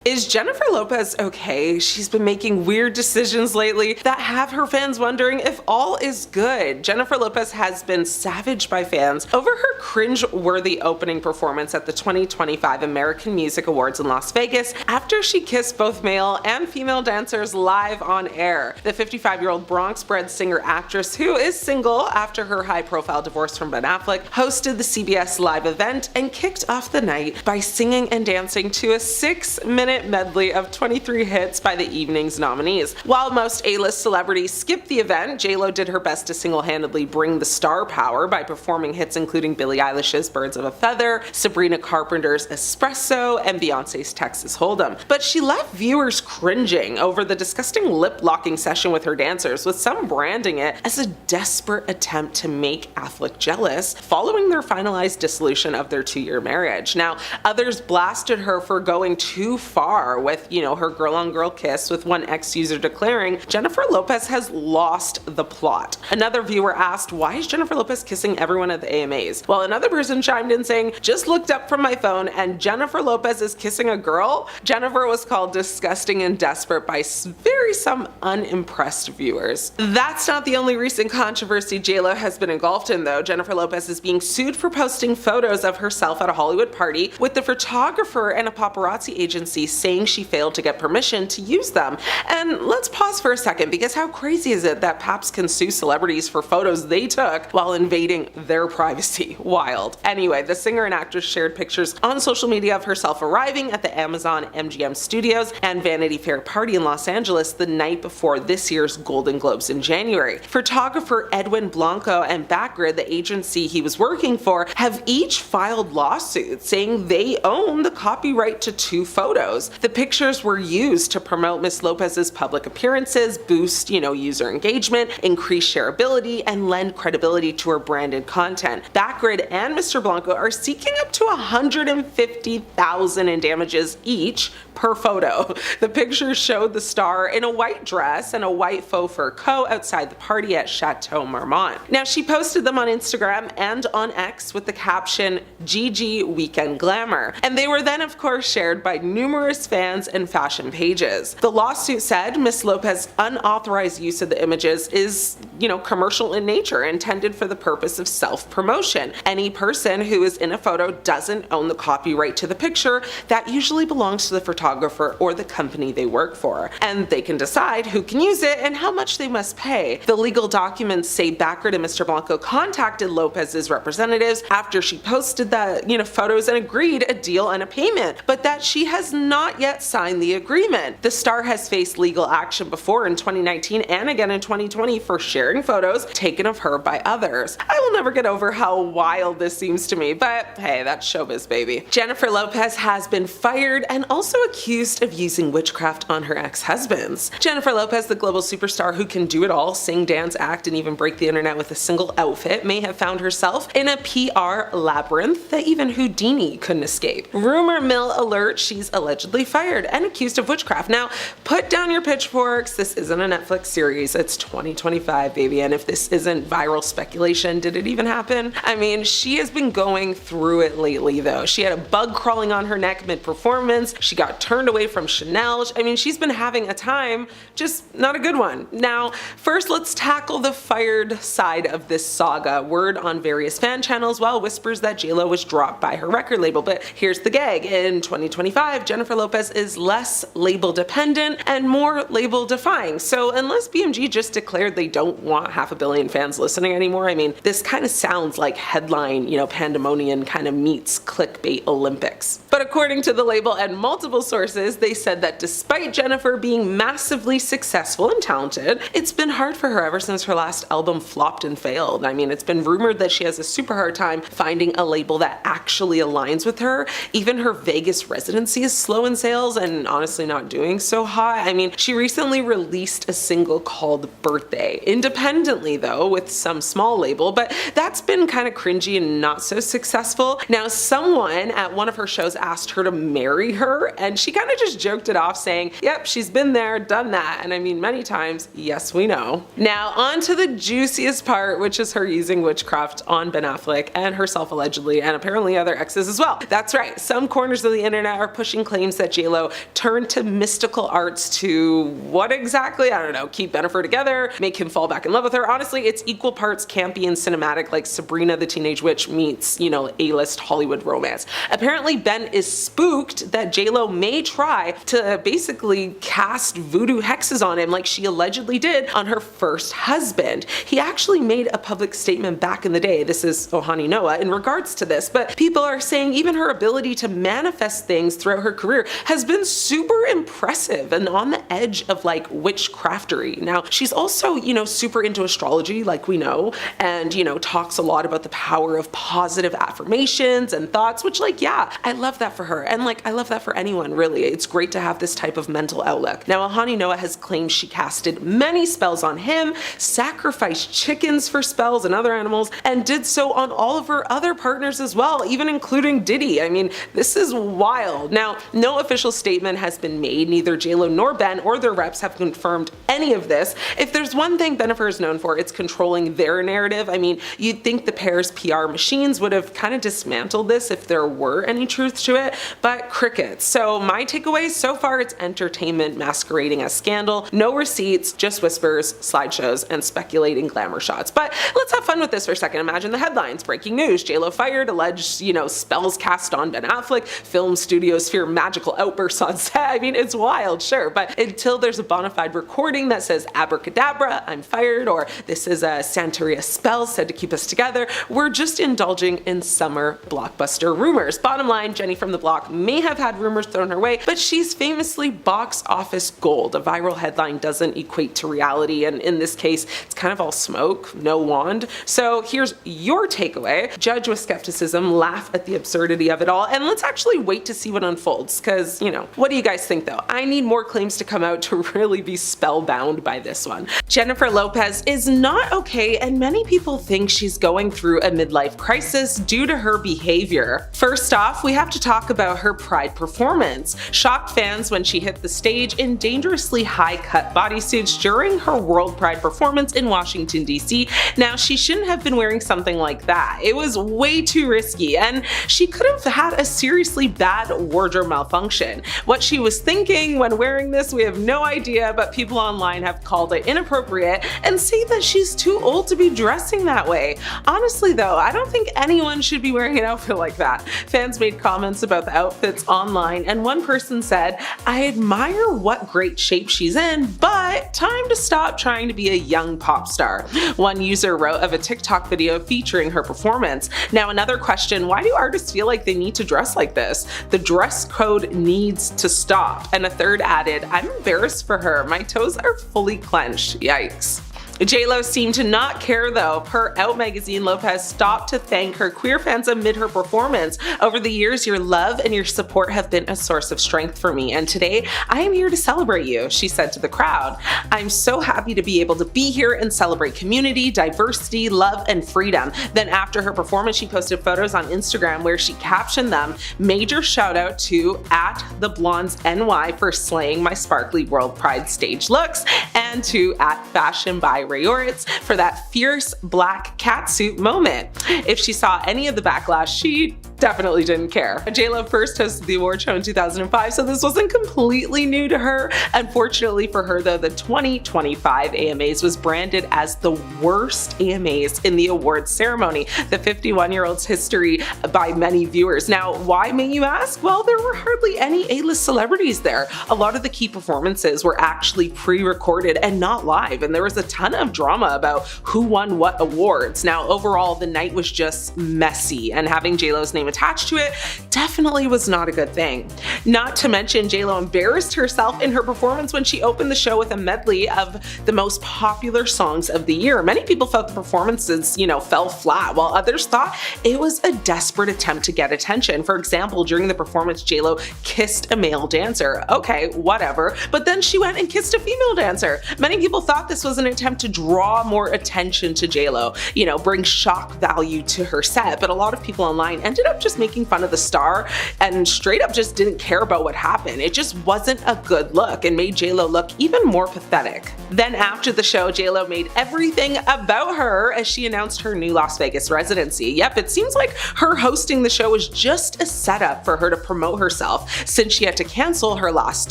Is Jennifer Lopez okay? She's been making weird decisions lately that have her fans wondering if all is good. Jennifer Lopez has been savaged by fans over her cringe-worthy opening performance at the 2025 American Music Awards in Las Vegas after she kissed both male and female dancers live on air. The 55-year-old Bronx-bred singer-actress, who is single after her high-profile divorce from Ben Affleck, hosted the CBS Live event and kicked off the night by singing and dancing to a 6-minute medley of 23 hits by the evening's nominees. While most A-list celebrities skipped the event, J.Lo did her best to single-handedly bring the star power by performing hits including Billie Eilish's Birds of a Feather, Sabrina Carpenter's Espresso, and Beyonce's Texas Hold'em. But she left viewers cringing over the disgusting lip-locking session with her dancers, with some branding it as a desperate attempt to make Affleck jealous following their finalized dissolution of their 2-year marriage. Now, others blasted her for going too far with, her girl-on-girl kiss, with one ex-user declaring Jennifer Lopez has lost the plot. Another viewer asked, why is Jennifer Lopez kissing everyone at the AMAs? While another person chimed in saying, just looked up from my phone and Jennifer Lopez is kissing a girl? Jennifer was called disgusting and desperate by some unimpressed viewers. That's not the only recent controversy J.Lo has been engulfed in, though. Jennifer Lopez is being sued for posting photos of herself at a Hollywood party, with the photographer and a paparazzi agency saying she failed to get permission to use them. And let's pause for a second, because how crazy is it that paps can sue celebrities for photos they took while invading their privacy? Wild. Anyway, the singer and actress shared pictures on social media of herself arriving at the Amazon MGM Studios and Vanity Fair party in Los Angeles the night before this year's Golden Globes in January. Photographer Edwin Blanco and Backgrid, the agency he was working for, have each filed lawsuits saying they own the copyright to 2 photos. The pictures were used to promote Miss Lopez's public appearances, boost, user engagement, increase shareability, and lend credibility to her branded content. Backgrid and Mr. Blanco are seeking up to $150,000 in damages each per photo. The pictures showed the star in a white dress and a white faux fur coat outside the party at Chateau Marmont. Now, she posted them on Instagram and on X with the caption, GG Weekend Glamour, and they were then of course shared by numerous fans and fashion pages. The lawsuit said Miss Lopez's unauthorized use of the images is, commercial in nature, intended for the purpose of self-promotion. Any person who is in a photo doesn't own the copyright to the picture. That usually belongs to the photographer or the company they work for, and they can decide who can use it and how much they must pay. The legal documents say Backgrid and Mr. Blanco contacted Lopez's representatives after she posted the, photos and agreed a deal and a payment, but that she has not yet signed the agreement. The star has faced legal action before in 2019 and again in 2020 for sharing photos taken of her by others. I will never get over how wild this seems to me, but hey, that's showbiz, baby. Jennifer Lopez has been fired and also accused of using witchcraft on her ex-husbands. Jennifer Lopez, the global superstar who can do it all, sing, dance, act, and even break the internet with a single outfit, may have found herself in a PR labyrinth that even Houdini couldn't escape. Rumor mill alert, she's allegedly fired and accused of witchcraft. Now, put down your pitchforks. This isn't a Netflix series. It's 2025, baby. And if this isn't viral speculation, did it even happen? I mean, she has been going through it lately, though. She had a bug crawling on her neck mid-performance. She got turned away from Chanel. I mean, she's been having a time, just not a good one. Now, first, let's tackle the fired side of this saga. Word on various fan channels, whispers that J.Lo was dropped by her record label. But here's the gag. In 2025, Jennifer Lopez is less label dependent and more label defying. So unless BMG just declared they don't want 500 million fans listening anymore, I mean, this kind of sounds like headline, pandemonium kind of meets clickbait Olympics. But according to the label and multiple sources, they said that despite Jennifer being massively successful and talented, it's been hard for her ever since her last album flopped and failed. I mean, it's been rumored that she has a super hard time finding a label that actually aligns with her. Even her Vegas residency is slow in sales and honestly not doing so hot. I mean, she recently released a single called Birthday, independently though, with some small label, but that's been kind of cringy and not so successful. Now, someone at one of her shows asked her to marry her, and she kind of just joked it off saying, yep, she's been there, done that. And I mean, many times, yes, we know. Now, on to the juiciest part, which is her using witchcraft on Ben Affleck and herself allegedly, and apparently other exes as well. That's right, some corners of the internet are pushing claims claims that JLo turned to mystical arts to what exactly? I don't know, keep Jennifer together, make him fall back in love with her. Honestly, it's equal parts campy and cinematic, like Sabrina the Teenage Witch meets, A-list Hollywood romance. Apparently, Ben is spooked that JLo may try to basically cast voodoo hexes on him like she allegedly did on her first husband. He actually made a public statement back in the day, this is Ohani Noah, in regards to this, but people are saying even her ability to manifest things throughout her career has been super impressive and on the edge of like witchcraftery. Now, she's also, super into astrology, like we know, and, talks a lot about the power of positive affirmations and thoughts, which I love that for her. And I love that for anyone, really. It's great to have this type of mental outlook. Now, Ohani Noah has claimed she casted many spells on him, sacrificed chickens for spells and other animals, and did so on all of her other partners as well, even including Diddy. I mean, this is wild. Now, no official statement has been made. Neither JLo nor Ben or their reps have confirmed any of this. If there's one thing Jennifer is known for, it's controlling their narrative. I mean, you'd think the pair's PR machines would have kind of dismantled this if there were any truth to it, but crickets. So my takeaway so far, it's entertainment masquerading as scandal. No receipts, just whispers, slideshows, and speculating glamour shots. But let's have fun with this for a second. Imagine the headlines. Breaking news, JLo fired, alleged, spells cast on Ben Affleck, film studios fear magical outbursts on set. I mean, it's wild, sure, but until there's a bona fide recording that says abracadabra, I'm fired, or this is a Santeria spell said to keep us together, we're just indulging in summer blockbuster rumors. Bottom line, Jenny from the block may have had rumors thrown her way, but she's famously box office gold. A viral headline doesn't equate to reality, and in this case, it's kind of all smoke, no wand. So here's your takeaway. Judge with skepticism, laugh at the absurdity of it all, and let's actually wait to see what unfolds, because, what do you guys think though? I need more claims to come out to really be spellbound by this one. Jennifer Lopez is not okay, and many people think she's going through a midlife crisis due to her behavior. First off, we have to talk about her Pride performance. Shocked fans when she hit the stage in dangerously high-cut bodysuits during her World Pride performance in Washington, D.C. Now, she shouldn't have been wearing something like that. It was way too risky, and she could have had a seriously bad wardrobe malfunction. What she was thinking when wearing this, we have no idea, but people online have called it inappropriate and say that she's too old to be dressing that way. Honestly though, I don't think anyone should be wearing an outfit like that. Fans made comments about the outfits online, and one person said, "I admire what great shape she's in, but time to stop trying to be a young pop star." One user wrote of a TikTok video featuring her performance. Now, another question, why do artists feel like they need to dress like this? The dress code needs to stop. And a third added, "I'm embarrassed for her. My toes are fully clenched. Yikes." JLo seemed to not care though. Per Out magazine, Lopez stopped to thank her queer fans amid her performance. "Over the years, your love and your support have been a source of strength for me, and today I am here to celebrate you," she said to the crowd. "I'm so happy to be able to be here and celebrate community, diversity, love, and freedom." Then after her performance, she posted photos on Instagram where she captioned them, "Major shout out to @theblondesNY for slaying my sparkly World Pride stage looks, and to @FashionBy Rayoritz for that fierce black catsuit moment." If she saw any of the backlash, she definitely didn't care. JLo first hosted the award show in 2005, so this wasn't completely new to her. Unfortunately for her though, the 2025 AMAs was branded as the worst AMAs in the awards ceremony, the 51-year-old's history by many viewers. Now, why may you ask? Well, there were hardly any A-list celebrities there. A lot of the key performances were actually pre-recorded and not live, and there was a ton of drama about who won what awards. Now, overall, the night was just messy, and having JLo's name attached to it definitely was not a good thing. Not to mention, JLo embarrassed herself in her performance when she opened the show with a medley of the most popular songs of the year. Many people felt the performances, fell flat, while others thought it was a desperate attempt to get attention. For example, during the performance, JLo kissed a male dancer. Okay, whatever, but then she went and kissed a female dancer. Many people thought this was an attempt to draw more attention to JLo, bring shock value to her set, but a lot of people online ended up up just making fun of the star and straight up just didn't care about what happened. It just wasn't a good look and made JLo look even more pathetic. Then after the show, JLo made everything about her as she announced her new Las Vegas residency. Yep, it seems like her hosting the show was just a setup for her to promote herself since she had to cancel her last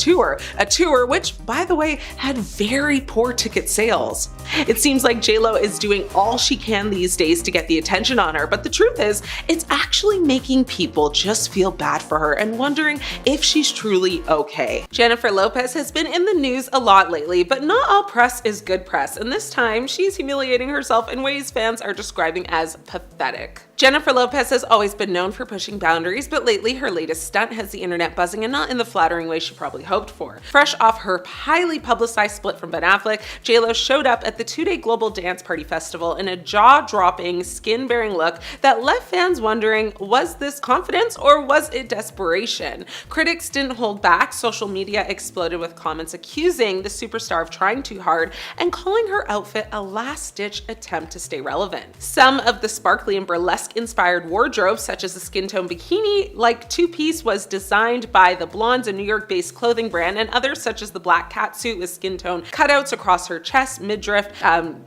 tour, a tour which, by the way, had very poor ticket sales. It seems like JLo is doing all she can these days to get the attention on her, but the truth is, it's actually making people just feel bad for her and wondering if she's truly okay. Jennifer Lopez has been in the news a lot lately, but not all press is good press, and this time she's humiliating herself in ways fans are describing as pathetic. Jennifer Lopez has always been known for pushing boundaries, but lately her latest stunt has the internet buzzing and not in the flattering way she probably hoped for. Fresh off her highly publicized split from Ben Affleck, JLo showed up at the two-day global dance party festival in a jaw-dropping, skin-bearing look that left fans wondering, was this confidence or was it desperation? Critics didn't hold back. Social media exploded with comments accusing the superstar of trying too hard and calling her outfit a last-ditch attempt to stay relevant. Some of the sparkly and burlesque inspired wardrobe, such as a skin tone bikini like two-piece, was designed by the Blondes, a New York-based clothing brand, and others such as the black catsuit with skin tone cutouts across her chest, midriff,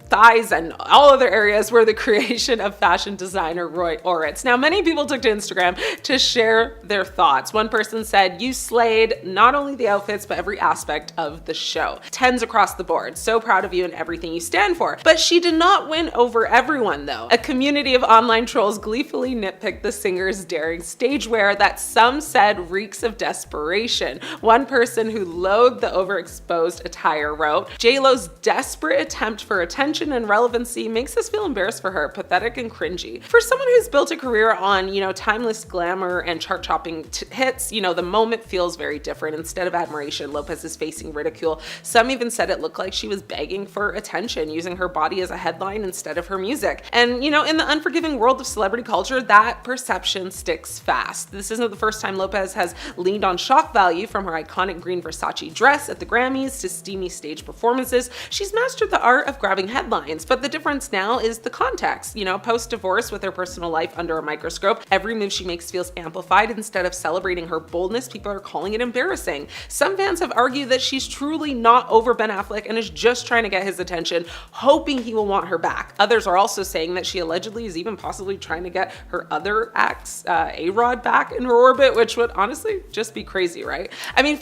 thighs, and all other areas were the creation of fashion designer Roy Oritz. Now, many people took to Instagram to share their thoughts. One person said, "You slayed not only the outfits, but every aspect of the show. 10s across the board. So proud of you and everything you stand for." But she did not win over everyone, though. A community of online trolls gleefully nitpicked the singer's daring stage wear that some said reeks of desperation. One person who loathed the overexposed attire wrote, "JLo's desperate attempt for attention and relevancy makes us feel embarrassed for her, pathetic and cringy." For someone who's built a career on, timeless glamour and chart-topping hits, the moment feels very different. Instead of admiration, Lopez is facing ridicule. Some even said it looked like she was begging for attention, using her body as a headline instead of her music. And, in the unforgiving world of celebrity culture, that perception sticks fast. This isn't the first time Lopez has leaned on shock value, from her iconic green Versace dress at the Grammys to steamy stage performances. She's mastered the art of grabbing headlines, but the difference now is the context. Post-divorce with her personal life under a microscope, every move she makes feels amplified. Instead of celebrating her boldness, people are calling it embarrassing. Some fans have argued that she's truly not over Ben Affleck and is just trying to get his attention, hoping he will want her back. Others are also saying that she allegedly is even possibly trying to get her other ex, A-Rod, back in her orbit, which would honestly just be crazy, right?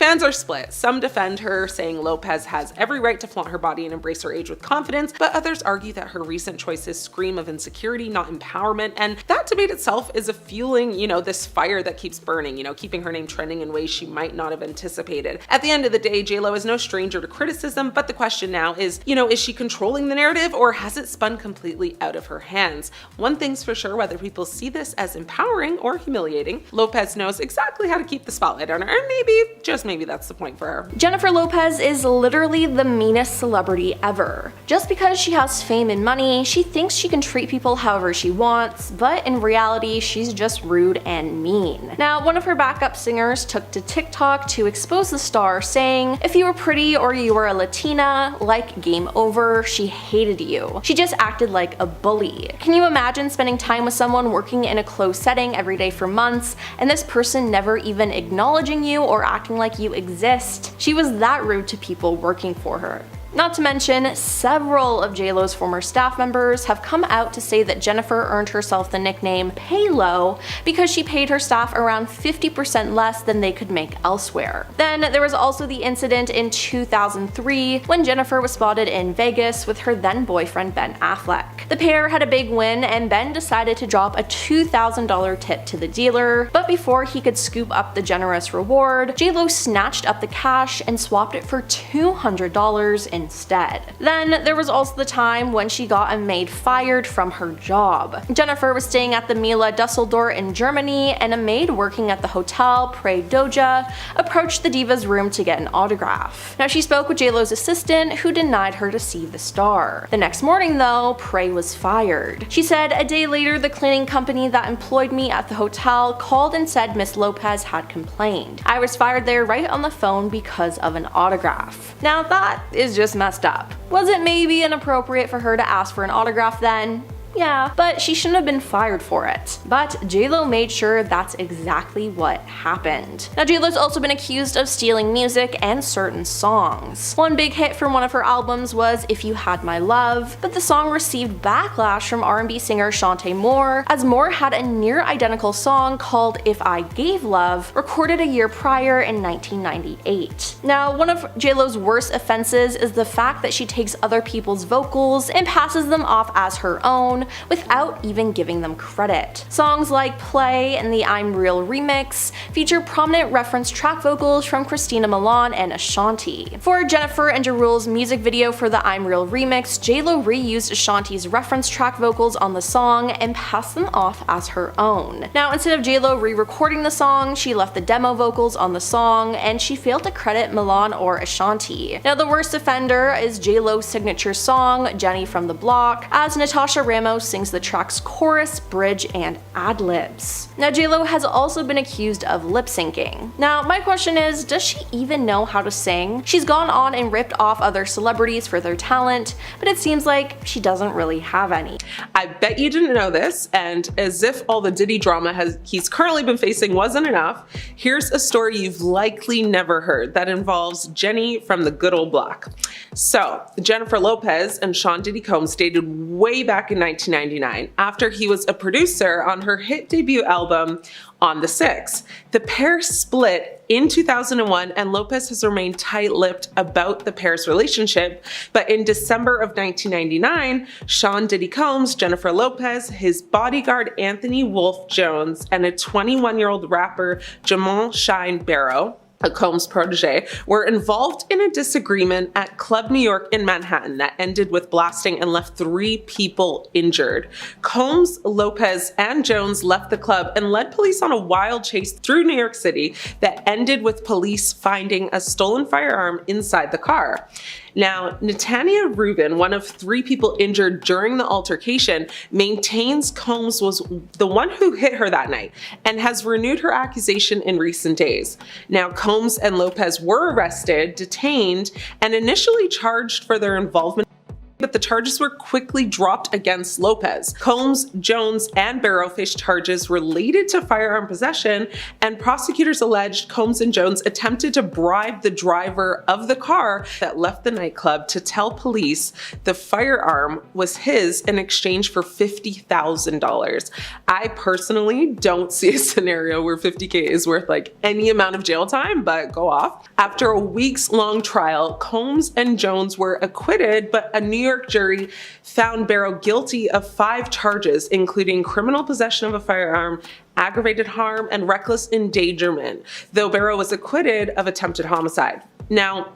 Fans are split. Some defend her, saying Lopez has every right to flaunt her body and embrace her age with confidence, but others argue that her recent choices scream of insecurity, not empowerment, and that debate itself is a fueling, this fire that keeps burning, keeping her name trending in ways she might not have anticipated. At the end of the day, JLo is no stranger to criticism, but the question now is, is she controlling the narrative or has it spun completely out of her hands? One thing's for sure, whether people see this as empowering or humiliating, Lopez knows exactly how to keep the spotlight on her, and maybe, just maybe, that's the point for her. Jennifer Lopez is literally the meanest celebrity ever. Just because she has fame and money, she thinks she can treat people however she wants, but in reality, she's just rude and mean. Now, one of her backup singers took to TikTok to expose the star, saying, "If you were pretty or you were a Latina, game over, she hated you. She just acted like a bully." Can you imagine spending time with someone working in a closed setting every day for months, and this person never even acknowledging you or acting like you exist? She was that rude to people working for her. Not to mention, several of JLo's former staff members have come out to say that Jennifer earned herself the nickname Pay Low because she paid her staff around 50% less than they could make elsewhere. Then there was also the incident in 2003 when Jennifer was spotted in Vegas with her then boyfriend Ben Affleck. The pair had a big win and Ben decided to drop a $2,000 tip to the dealer, but before he could scoop up the generous reward, JLo snatched up the cash and swapped it for $200 instead. Then there was also the time when she got a maid fired from her job. Jennifer was staying at the Mila Dusseldorf in Germany, and a maid working at the hotel, Prey Doja, approached the diva's room to get an autograph. Now, she spoke with JLo's assistant, who denied her to see the star. The next morning, though, Prey was fired. She said, "A day later, the cleaning company that employed me at the hotel called and said Miss Lopez had complained. I was fired there right on the phone because of an autograph." Now, that is just messed up. Was it maybe inappropriate for her to ask for an autograph then? Yeah, but she shouldn't have been fired for it. But J-Lo made sure that's exactly what happened. Now, J-Lo's also been accused of stealing music and certain songs. One big hit from one of her albums was If You Had My Love, but the song received backlash from R&B singer Shantae Moore, as Moore had a near-identical song called If I Gave Love, recorded a year prior in 1998. Now, one of J-Lo's worst offenses is the fact that she takes other people's vocals and passes them off as her own, without even giving them credit. Songs like Play and the I'm Real remix feature prominent reference track vocals from Christina Milian and Ashanti. For Jennifer and Ja Rule's music video for the I'm Real remix, J-Lo reused Ashanti's reference track vocals on the song and passed them off as her own. Now, instead of J-Lo re-recording the song, she left the demo vocals on the song, and she failed to credit Milian or Ashanti. Now, the worst offender is J-Lo's signature song, Jenny from the Block, as Natasha Ramos sings the track's chorus, bridge, and ad-libs. Now, J-Lo has also been accused of lip-syncing. Now, my question is, does she even know how to sing? She's gone on and ripped off other celebrities for their talent, but it seems like she doesn't really have any. I bet you didn't know this, and as if all the Diddy drama he's currently been facing wasn't enough, here's a story you've likely never heard that involves Jenny from the good old block. So, Jennifer Lopez and Sean Diddy Combs dated way back in 1999 after he was a producer on her hit debut album On the Six. The pair split in 2001, and Lopez has remained tight-lipped about the pair's relationship, but in December of 1999, Sean Diddy Combs, Jennifer Lopez, his bodyguard Anthony Wolf Jones, and a 21-year-old rapper Jamon Shine Barrow, a Combs protege, were involved in a disagreement at Club New York in Manhattan that ended with blasting and left 3 people injured. Combs, Lopez, and Jones left the club and led police on a wild chase through New York City that ended with police finding a stolen firearm inside the car. Now, Netania Rubin, one of 3 people injured during the altercation, maintains Combs was the one who hit her that night and has renewed her accusation in recent days. Now, Combs and Lopez were arrested, detained, and initially charged for their involvement, but the charges were quickly dropped against Lopez. Combs, Jones, and Barrow faced charges related to firearm possession, and prosecutors alleged Combs and Jones attempted to bribe the driver of the car that left the nightclub to tell police the firearm was his in exchange for $50,000. I personally don't see a scenario where $50K is worth like any amount of jail time, but go off. After a weeks-long trial, Combs and Jones were acquitted, but a New York jury found Barrow guilty of 5 charges, including criminal possession of a firearm, aggravated harm, and reckless endangerment, though Barrow was acquitted of attempted homicide. Now,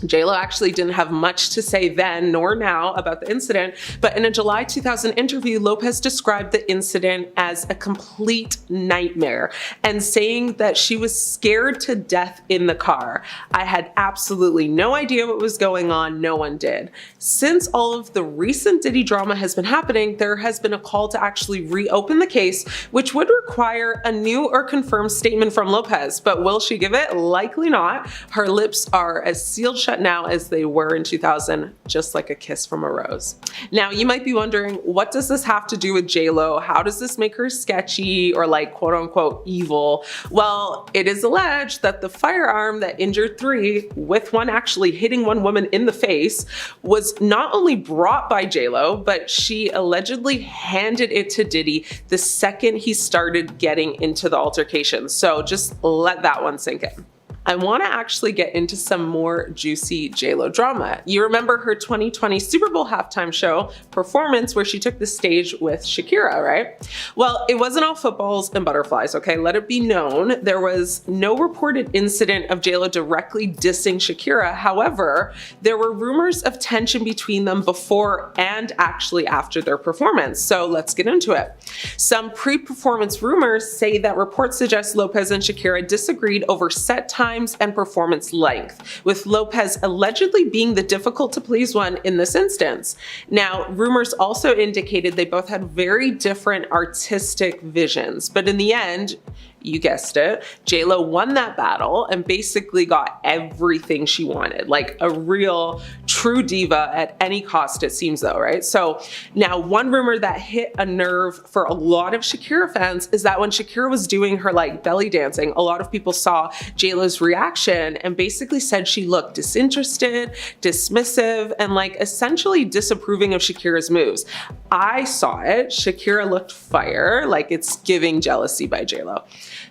J-Lo actually didn't have much to say then nor now about the incident, but in a July 2000 interview, Lopez described the incident as a complete nightmare and saying that she was scared to death in the car. I had absolutely no idea what was going on, no one did. Since all of the recent Diddy drama has been happening, there has been a call to actually reopen the case, which would require a new or confirmed statement from Lopez, but will she give it? Likely not. Her lips are as sealed shut now as they were in 2000, just like a kiss from a rose. Now, you might be wondering, what does this have to do with J-Lo? How does this make her sketchy or like quote unquote evil? Well, it is alleged that the firearm that injured 3, with one actually hitting one woman in the face, was not only brought by J-Lo, but she allegedly handed it to Diddy the second he started getting into the altercation. So just let that one sink in. I want to actually get into some more juicy J-Lo drama. You remember her 2020 Super Bowl halftime show performance where she took the stage with Shakira, right? Well, it wasn't all footballs and butterflies, okay? Let it be known, there was no reported incident of J-Lo directly dissing Shakira. However, there were rumors of tension between them before and actually after their performance. So let's get into it. Some pre-performance rumors say that reports suggest Lopez and Shakira disagreed over set time and performance length, with Lopez allegedly being the difficult to please one in this instance. Now, rumors also indicated they both had very different artistic visions, but in the end, You guessed it. J-Lo won that battle and basically got everything she wanted, like a real true diva at any cost, it seems though, right? So now one rumor that hit a nerve for a lot of Shakira fans is that when Shakira was doing her like belly dancing, a lot of people saw J-Lo's reaction and basically said she looked disinterested, dismissive, and like essentially disapproving of Shakira's moves. I saw it. Shakira looked fire, like it's giving jealousy by J-Lo.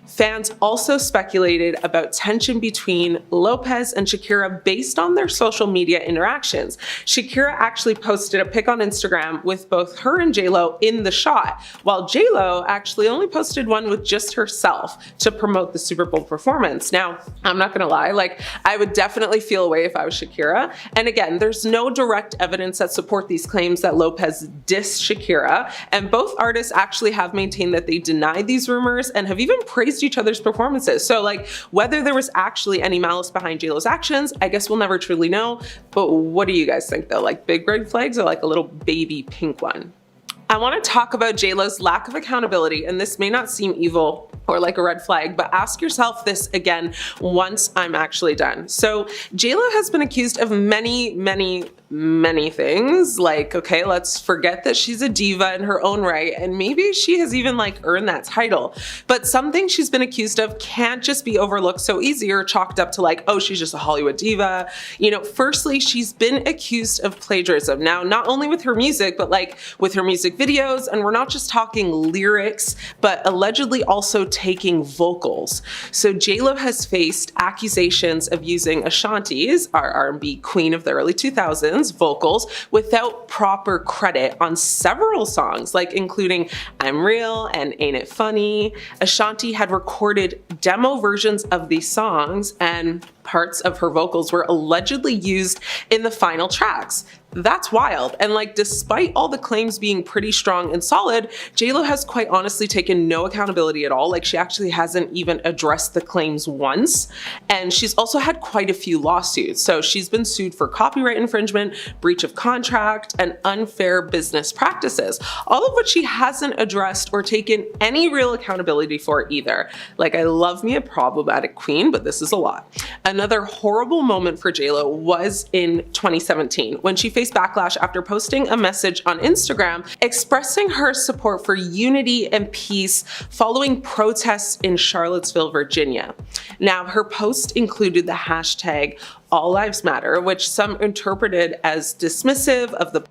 Fans also speculated about tension between Lopez and Shakira based on their social media interactions. Shakira actually posted a pic on Instagram with both her and J-Lo in the shot, while J-Lo actually only posted one with just herself to promote the Super Bowl performance. Now, I'm not gonna lie, like I would definitely feel away if I was Shakira. And again, there's no direct evidence that support these claims that Lopez dissed Shakira, and both artists actually have maintained that they denied these rumors and have even praised each other's performances. So like whether there was actually any malice behind J-Lo's actions, I guess we'll never truly know. But what do you guys think though? Like big red flags or like a little baby pink one? I want to talk about J-Lo's lack of accountability, and this may not seem evil or like a red flag, but ask yourself this again once I'm actually done. So J-Lo has been accused of many things. Like, okay, let's forget that she's a diva in her own right, and maybe she has even like earned that title. But something she's been accused of can't just be overlooked so easy or chalked up to like, oh, she's just a Hollywood diva. You know, firstly, she's been accused of plagiarism. Now, not only with her music, but like with her music videos, and we're not just talking lyrics, but allegedly also taking vocals. So J-Lo has faced accusations of using Ashanti's, our R&B queen of the early 2000s, vocals without proper credit on several songs, like including I'm Real and Ain't It Funny. Ashanti had recorded demo versions of these songs, and parts of her vocals were allegedly used in the final tracks. That's wild. And like, despite all the claims being pretty strong and solid, J-Lo has quite honestly taken no accountability at all. Like, she actually hasn't even addressed the claims once. And she's also had quite a few lawsuits. So she's been sued for copyright infringement, breach of contract, and unfair business practices, all of which she hasn't addressed or taken any real accountability for either. Like, I love me a problematic queen, but this is a lot. Another horrible moment for J-Lo was in 2017 when she faced backlash after posting a message on Instagram expressing her support for unity and peace following protests in Charlottesville, Virginia. Now, her post included the hashtag All Lives Matter, which some interpreted as dismissive of the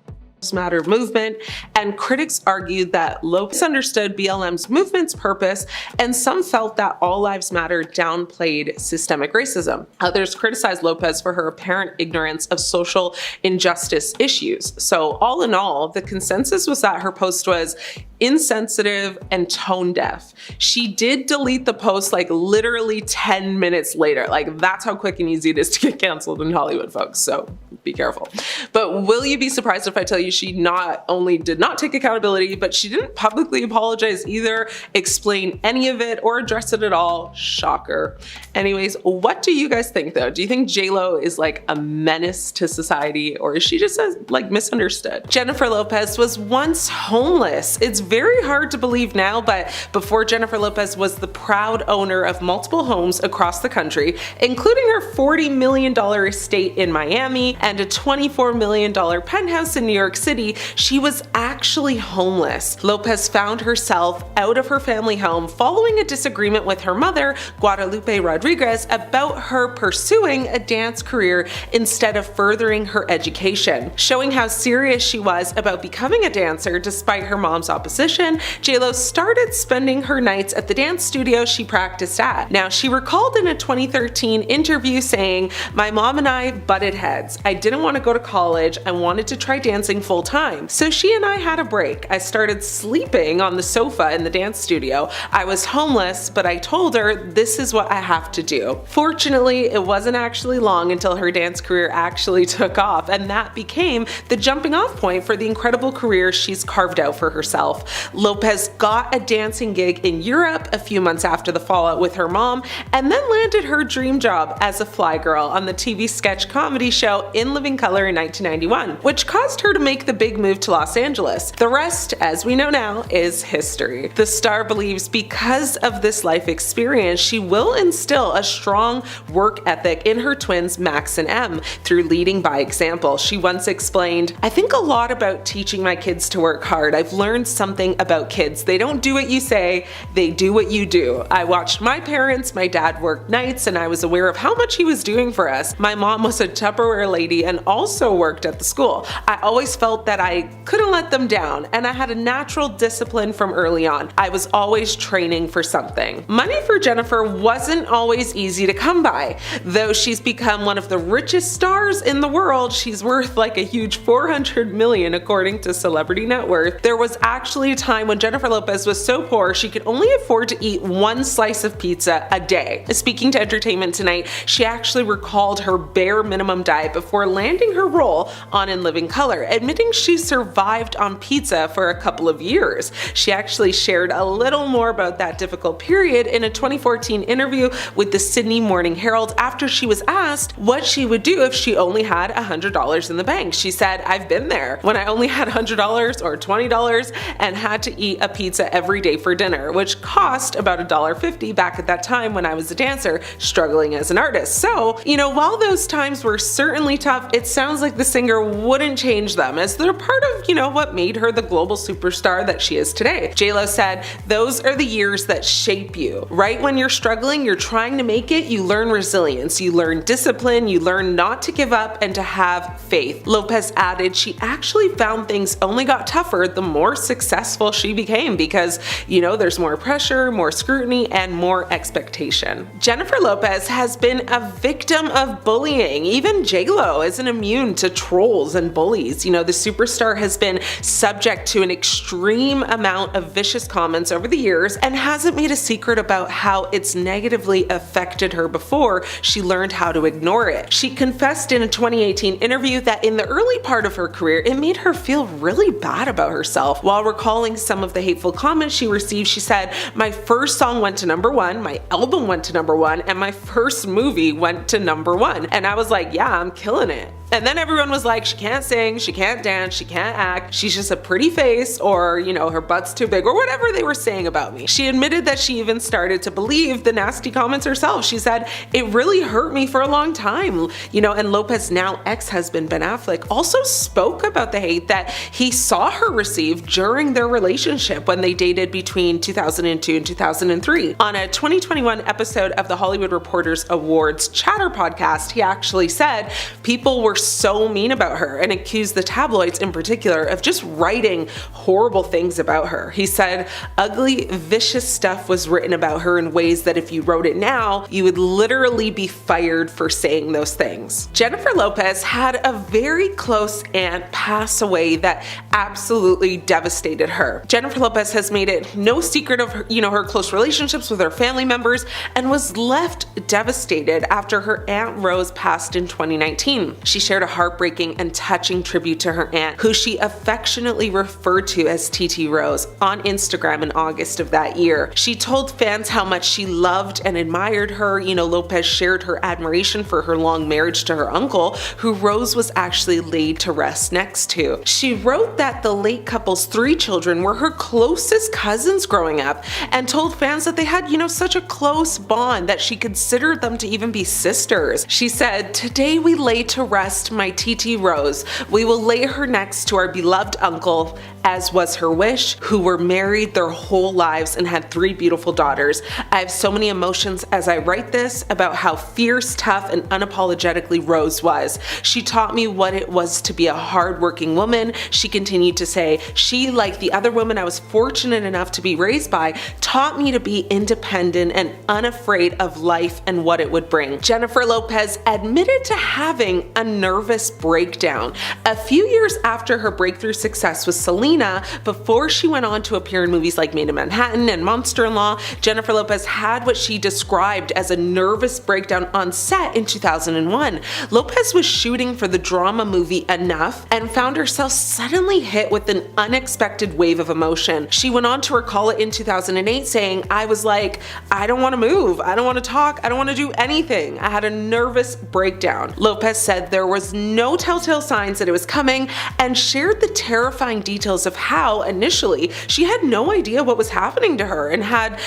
Matter movement, and critics argued that Lopez understood BLM's movement's purpose, and some felt that All Lives Matter downplayed systemic racism. Others criticized Lopez for her apparent ignorance of social injustice issues. So all in all, the consensus was that her post was insensitive and tone deaf. She did delete the post like literally 10 minutes later. Like, that's how quick and easy it is to get canceled in Hollywood, folks, so be careful. But will you be surprised if I tell you she not only did not take accountability, but she didn't publicly apologize either, explain any of it, or address it at all? Shocker. Anyways, what do you guys think though? Do you think J-Lo is like a menace to society, or is she just like misunderstood? Jennifer Lopez was once homeless. It's very hard to believe now, but before, Jennifer Lopez was the proud owner of multiple homes across the country, including her $40 million estate in Miami and a $24 million penthouse in New York City. She was actually homeless. Lopez found herself out of her family home following a disagreement with her mother, Guadalupe Rodriguez, about her pursuing a dance career instead of furthering her education. Showing how serious she was about becoming a dancer despite her mom's opposition, J-Lo started spending her nights at the dance studio she practiced at. Now, she recalled in a 2013 interview saying, "My mom and I butted heads. I didn't want to go to college. I wanted to try dancing full time. So she and I had a break. I started sleeping on the sofa in the dance studio. I was homeless, but I told her this is what I have to do." Fortunately, it wasn't actually long until her dance career actually took off, and that became the jumping off point for the incredible career she's carved out for herself. Lopez got a dancing gig in Europe a few months after the fallout with her mom, and then landed her dream job as a fly girl on the TV sketch comedy show In Living Color in 1991, which caused her to make make the big move to Los Angeles. The rest, as we know now, is history. The star believes because of this life experience, she will instill a strong work ethic in her twins Max and Em through leading by example. She once explained, "I think a lot about teaching my kids to work hard. I've learned something about kids. They don't do what you say, they do what you do. I watched my parents, my dad worked nights, and I was aware of how much he was doing for us. My mom was a Tupperware lady and also worked at the school. I always felt that I couldn't let them down, and I had a natural discipline from early on. I was always training for something." Money for Jennifer wasn't always easy to come by. Though she's become one of the richest stars in the world, she's worth like a huge $400 million according to Celebrity Net Worth. There was actually a time when Jennifer Lopez was so poor she could only afford to eat one slice of pizza a day. Speaking to Entertainment Tonight, she actually recalled her bare minimum diet before landing her role on In Living Color, admitting she survived on pizza for a couple of years. She actually shared a little more about that difficult period in a 2014 interview with the Sydney Morning Herald after she was asked what she would do if she only had $100 in the bank. She said, "I've been there when I only had $100 or $20 and had to eat a pizza every day for dinner, which cost about $1.50 back at that time when I was a dancer struggling as an artist." So, while those times were certainly tough, it sounds like the singer wouldn't change them, as they're part of, what made her the global superstar that she is today. JLo said, "Those are the years that shape you. Right when you're struggling, you're trying to make it, you learn resilience, you learn discipline, you learn not to give up and to have faith." Lopez added she actually found things only got tougher the more successful she became because, there's more pressure, more scrutiny, and more expectation. Jennifer Lopez has been a victim of bullying. Even JLo isn't immune to trolls and bullies. The superstar has been subject to an extreme amount of vicious comments over the years and hasn't made a secret about how it's negatively affected her before she learned how to ignore it. She confessed in a 2018 interview that in the early part of her career, it made her feel really bad about herself. While recalling some of the hateful comments she received, she said, "My first song went to #1, my album went to #1, and my first movie went to #1. And I was like, yeah, I'm killing it." And then everyone was like, she can't sing, she can't dance, she can't act, she's just a pretty face, or, her butt's too big, or whatever they were saying about me. She admitted that she even started to believe the nasty comments herself. She said, "It really hurt me for a long time." And Lopez's now ex-husband, Ben Affleck, also spoke about the hate that he saw her receive during their relationship when they dated between 2002 and 2003. On a 2021 episode of the Hollywood Reporters Awards Chatter podcast, he actually said, "People were so mean about her," and accused the tabloids in particular of just writing horrible things about her. He said, "Ugly, vicious stuff was written about her in ways that if you wrote it now, you would literally be fired for saying those things." Jennifer Lopez had a very close aunt pass away that absolutely devastated her. Jennifer Lopez has made it no secret of her, her close relationships with her family members, and was left devastated after her Aunt Rose passed in 2019. She shared a heartbreaking and touching tribute to her aunt, who she affectionately referred to as TT Rose, on Instagram in August of that year. She told fans how much she loved and admired her. Lopez shared her admiration for her long marriage to her uncle, who Rose was actually laid to rest next to. She wrote that the late couple's 3 children were her closest cousins growing up, and told fans that they had, such a close bond that she considered them to even be sisters. She said, "Today we lay to rest my TT Rose. We will lay her next to our beloved uncle, as was her wish, who were married their whole lives and had 3 beautiful daughters. I have so many emotions as I write this about how fierce, tough, and unapologetically Rose was. She taught me what it was to be a hard-working woman." She continued to say, "She, like the other women I was fortunate enough to be raised by, taught me to be independent and unafraid of life and what it would bring." Jennifer Lopez admitted to having a nervous breakdown a few years after her breakthrough success with Selena. Before she went on to appear in movies like Made in Manhattan and Monster-in-Law, Jennifer Lopez had what she described as a nervous breakdown on set in 2001. Lopez was shooting for the drama movie Enough and found herself suddenly hit with an unexpected wave of emotion. She went on to recall it in 2008, saying, "I was like, I don't want to move, I don't want to talk, I don't want to do anything. I had a nervous breakdown." Lopez said there was no telltale signs that it was coming, panicking and shared the terrifying details of how, initially, she had no idea what was happening to her and had,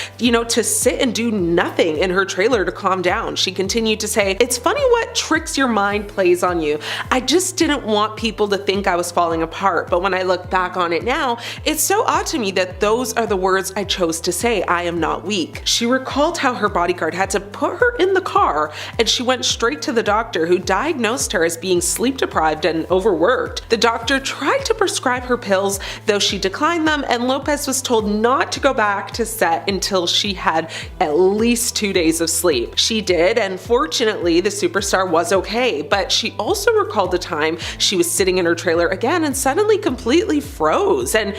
to sit and do nothing in her trailer to calm down. She continued to say, "It's funny what tricks your mind plays on you. I just didn't want people to think I was falling apart, but when I look back on it now, it's so odd to me that those are the words I chose to say. I am not weak." She recalled how her bodyguard had to put her in the car and she went straight to the doctor, who diagnosed her as being sleep deprived and overworked. The doctor tried to prescribe her pills, though she declined them, and Lopez was told not to go back to set until she had at least 2 days of sleep. She did, and fortunately the superstar was okay, but she also recalled a time she was sitting in her trailer again and suddenly completely froze. And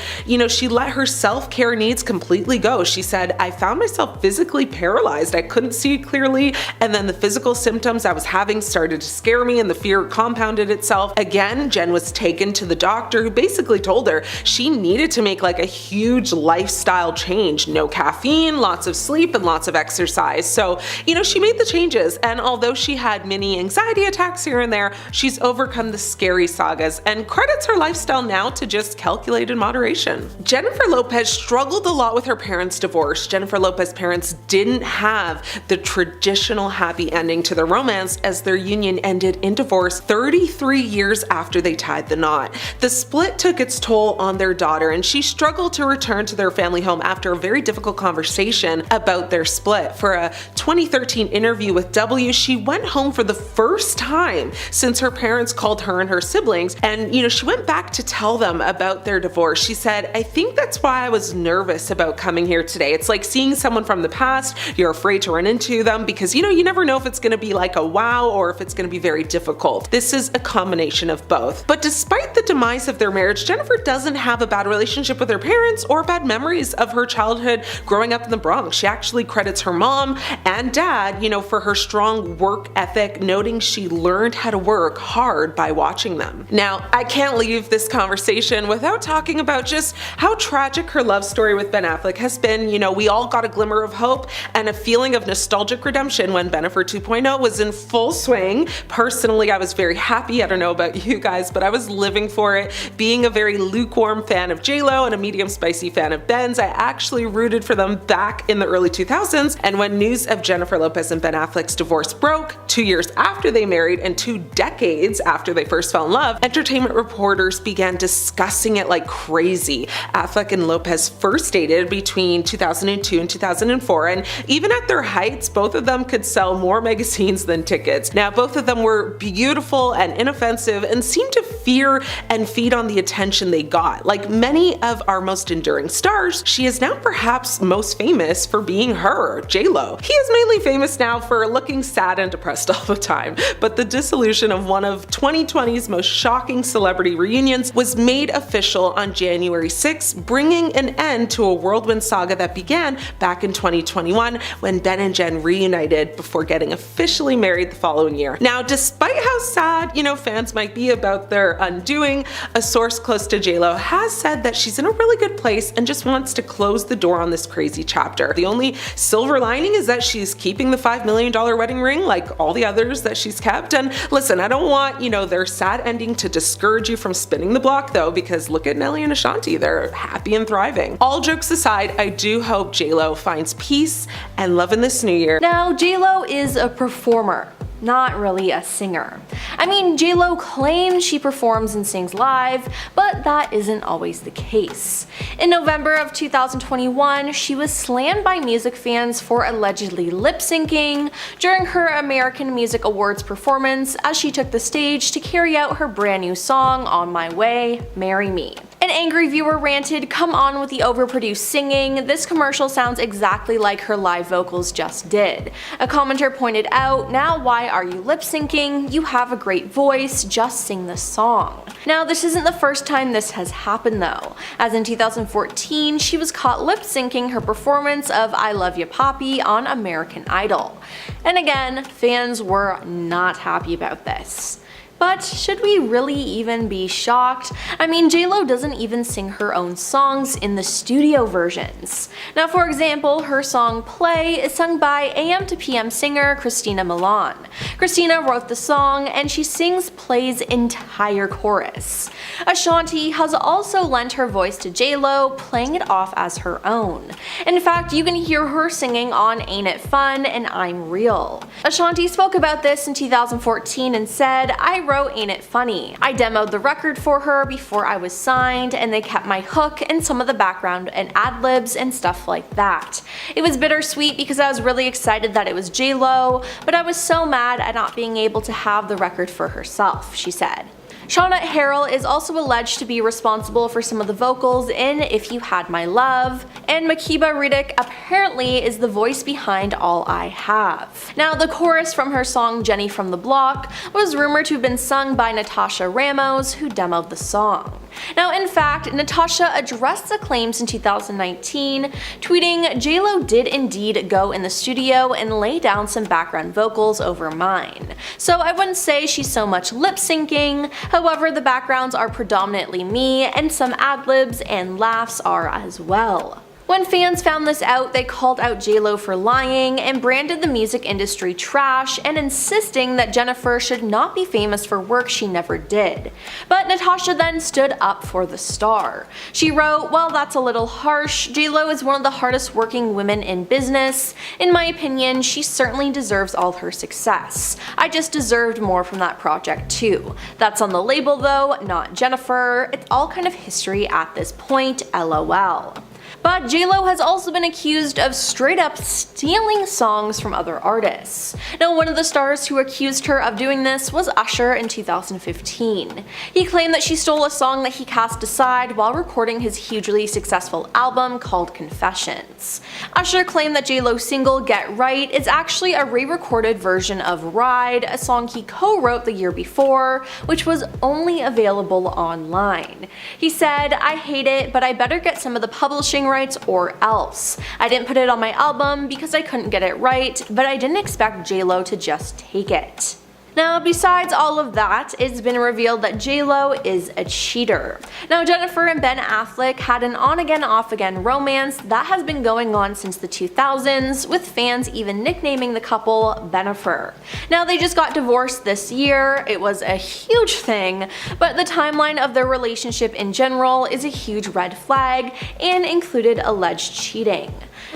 she let her self-care needs completely go. She said, "I found myself physically paralyzed. I couldn't see clearly, and then the physical symptoms I was having started to scare me and the fear compounded itself." Again, Jen was taken to the doctor, who basically told her she needed to make like a huge lifestyle change. No caffeine, lots of sleep, and lots of exercise. So, she made the changes, and although she had many anxiety attacks here and there, she's overcome the scary sagas and credits her lifestyle now to just calculated moderation. Jennifer Lopez struggled a lot with her parents' divorce. Jennifer Lopez's parents didn't have the traditional happy ending to their romance, as their union ended in divorce 33 years after they tied the knot. The split took its toll on their daughter, and she struggled to return to their family home after a very difficult conversation about their split. For a 2013 interview with W, she went home for the first time since her parents called her and her siblings, and she went back to tell them about their divorce. She said, "I think that's why I was nervous about coming here today. It's like seeing someone from the past. You're afraid to run into them because you never know if it's going to be like a wow or if it's going to be very difficult. This is a combination of both." But despite the demise of their marriage, Jennifer doesn't have a bad relationship with her parents or bad memories of her childhood growing up in the Bronx. She actually credits her mom and dad, for her strong work ethic, noting she learned how to work hard by watching them. Now, I can't leave this conversation without talking about just how tragic her love story with Ben Affleck has been. We all got a glimmer of hope and a feeling of nostalgic redemption when Bennifer 2.0 was in full swing. Personally, I was very happy. I don't know about you guys, but I was living for it. Being a very lukewarm fan of J-Lo and a medium spicy fan of Ben's, I actually rooted for them back in the early 2000s, and when news of Jennifer Lopez and Ben Affleck's divorce broke, 2 years after they married and 2 decades after they first fell in love, entertainment reporters began discussing it like crazy. Affleck and Lopez first dated between 2002 and 2004, and even at their heights, both of them could sell more magazines than tickets. Now, both of them were beautiful and inoffensive and seemed to fear and feed on the attention they got. Like many of our most enduring stars, she is now perhaps most famous for being her, J-Lo. He is mainly famous now for looking sad and depressed all the time, but the dissolution of one of 2020's most shocking celebrity reunions was made official on January 6, bringing an end to a whirlwind saga that began back in 2021 when Ben and Jen reunited before getting officially married the following year. Now, despite how sad, fans might be about their undoing, a source close to J-Lo has said that she's in a really good place and just wants to close the door on this crazy chapter. The only silver lining is that she's keeping the $5 million wedding ring like all the others that she's kept. And listen, I don't want, their sad ending to discourage you from spinning the block though, because look at Nelly and Ashanti, they're happy and thriving. All jokes aside, I do hope J-Lo finds peace and love in this new year. Now, J-Lo is a performer, not really a singer. I mean, J-Lo claims she performs and sings live, but that isn't always the case. In November of 2021, she was slammed by music fans for allegedly lip-syncing during her American Music Awards performance as she took the stage to carry out her brand new song, On My Way, Marry Me. An angry viewer ranted, "Come on with the overproduced singing, this commercial sounds exactly like her live vocals just did." A commenter pointed out, "Now why are you lip syncing? You have a great voice, just sing the song." Now, this isn't the first time this has happened though, as in 2014 she was caught lip syncing her performance of I Love Ya Poppy on American Idol. And again, fans were not happy about this. But should we really even be shocked? I mean, JLo doesn't even sing her own songs in the studio versions. Now, for example, her song Play is sung by AM to PM singer Christina Milian. Christina wrote the song and she sings Play's entire chorus. Ashanti has also lent her voice to JLo, playing it off as her own. In fact, you can hear her singing on Ain't It Fun and I'm Real. Ashanti spoke about this in 2014 and said, "I wrote Ain't It Funny. I demoed the record for her before I was signed and they kept my hook and some of the background and ad-libs and stuff like that. It was bittersweet because I was really excited that it was JLo, but I was so mad at not being able to have the record for herself," she said. Shauna Harrell is also alleged to be responsible for some of the vocals in If You Had My Love, and Makeba Riddick apparently is the voice behind All I Have. Now, the chorus from her song Jenny from the Block was rumored to have been sung by Natasha Ramos, who demoed the song. Now, in fact, Natasha addressed the claims in 2019, tweeting, "JLo did indeed go in the studio and lay down some background vocals over mine. So I wouldn't say she's so much lip syncing, however the backgrounds are predominantly me and some ad-libs and laughs are as well." When fans found this out, they called out JLo for lying and branded the music industry trash and insisting that Jennifer should not be famous for work she never did. But Natasha then stood up for the star. She wrote, "Well, that's a little harsh. JLo is one of the hardest working women in business. In my opinion, she certainly deserves all her success. I just deserved more from that project too. That's on the label though, not Jennifer. It's all kind of history at this point, lol." But JLo has also been accused of straight up stealing songs from other artists. Now, one of the stars who accused her of doing this was Usher in 2015. He claimed that she stole a song that he cast aside while recording his hugely successful album called Confessions. Usher claimed that JLo's single Get Right is actually a re-recorded version of Ride, a song he co-wrote the year before, which was only available online. He said, "I hate it, but I better get some of the publishing rights or else. I didn't put it on my album because I couldn't get it right, but I didn't expect JLo to just take it." Now, besides all of that, it's been revealed that JLo is a cheater. Now, Jennifer and Ben Affleck had an on-again, off-again romance that has been going on since the 2000s, with fans even nicknaming the couple Benifer. Now, they just got divorced this year. It was a huge thing, but the timeline of their relationship in general is a huge red flag and included alleged cheating.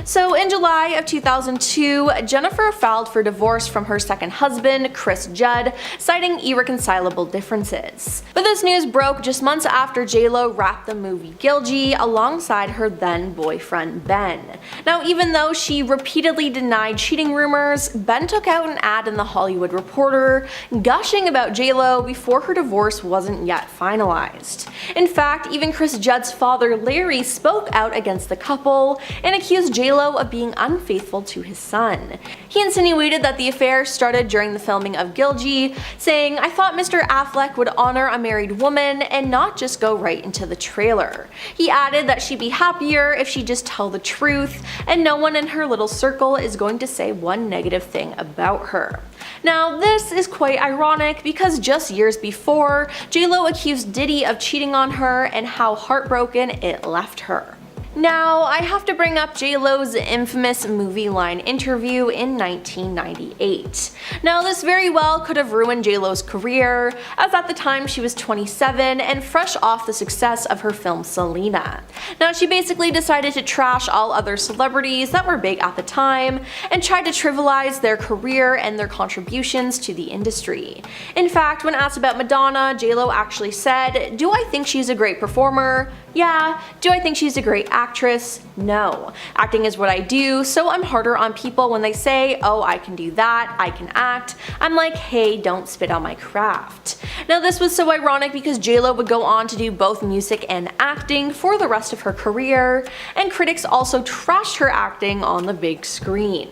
So in July of 2002, Jennifer filed for divorce from her second husband, Chris Judd, citing irreconcilable differences. But this news broke just months after JLo wrapped the movie Gilgy alongside her then boyfriend Ben. Now, even though she repeatedly denied cheating rumors, Ben took out an ad in The Hollywood Reporter gushing about JLo before her divorce wasn't yet finalized. In fact, even Chris Judd's father Larry spoke out against the couple and accused JLo of being unfaithful to his son. He insinuated that the affair started during the filming of Gilgy, saying, "I thought Mr. Affleck would honor a married woman and not just go right into the trailer." He added that she'd be happier if she just tell the truth, and no one in her little circle is going to say one negative thing about her. Now, this is quite ironic because just years before, JLo accused Diddy of cheating on her and how heartbroken it left her. Now, I have to bring up JLo's infamous movie line interview in 1998. Now, this very well could have ruined JLo's career, as at the time she was 27 and fresh off the success of her film Selena. Now, she basically decided to trash all other celebrities that were big at the time and tried to trivialize their career and their contributions to the industry. In fact, when asked about Madonna, JLo actually said, "Do I think she's a great performer? Yeah. Do I think she's a great actress? No. Acting is what I do, so I'm harder on people when they say, oh, I can do that, I can act. I'm like, hey, don't spit on my craft." Now, this was so ironic because JLo would go on to do both music and acting for the rest of her career, and critics also trashed her acting on the big screen.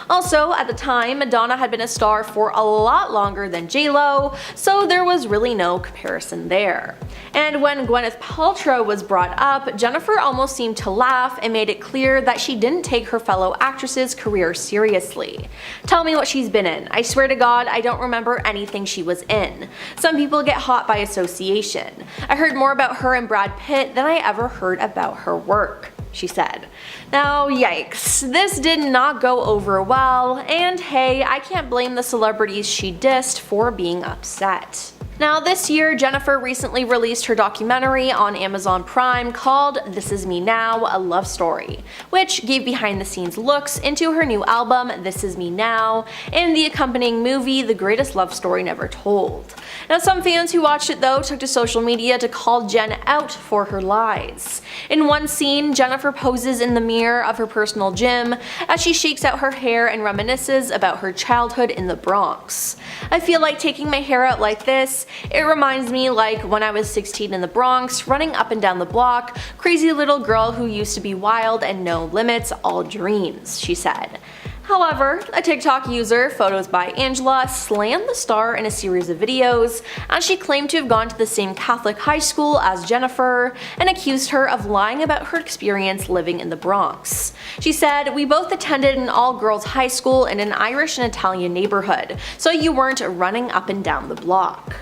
Also, at the time, Madonna had been a star for a lot longer than JLo, so there was really no comparison there. And when Gwyneth Paltrow was brought up, Jennifer almost seemed to laugh and made it clear that she didn't take her fellow actress's career seriously. "Tell me what she's been in. I swear to God, I don't remember anything she was in. Some people get hot by association. I heard more about her and Brad Pitt than I ever heard about her work, she said. Now, yikes, this did not go over well, and hey, I can't blame the celebrities she dissed for being upset. Now this year, Jennifer recently released her documentary on Amazon Prime called This Is Me Now, A Love Story, which gave behind the scenes looks into her new album This Is Me Now, and the accompanying movie The Greatest Love Story Never Told. Now some fans who watched it though took to social media to call Jen out for her lies. In one scene, Jennifer poses in the mirror of her personal gym as she shakes out her hair and reminisces about her childhood in the Bronx. I feel like taking my hair out like this, it reminds me like when I was 16 in the Bronx, running up and down the block, crazy little girl who used to be wild and no limits, all dreams, she said. However, a TikTok user, Photos by Angela, slammed the star in a series of videos as she claimed to have gone to the same Catholic high school as Jennifer and accused her of lying about her experience living in the Bronx. She said, "We both attended an all-girls high school in an Irish and Italian neighborhood, so you weren't running up and down the block."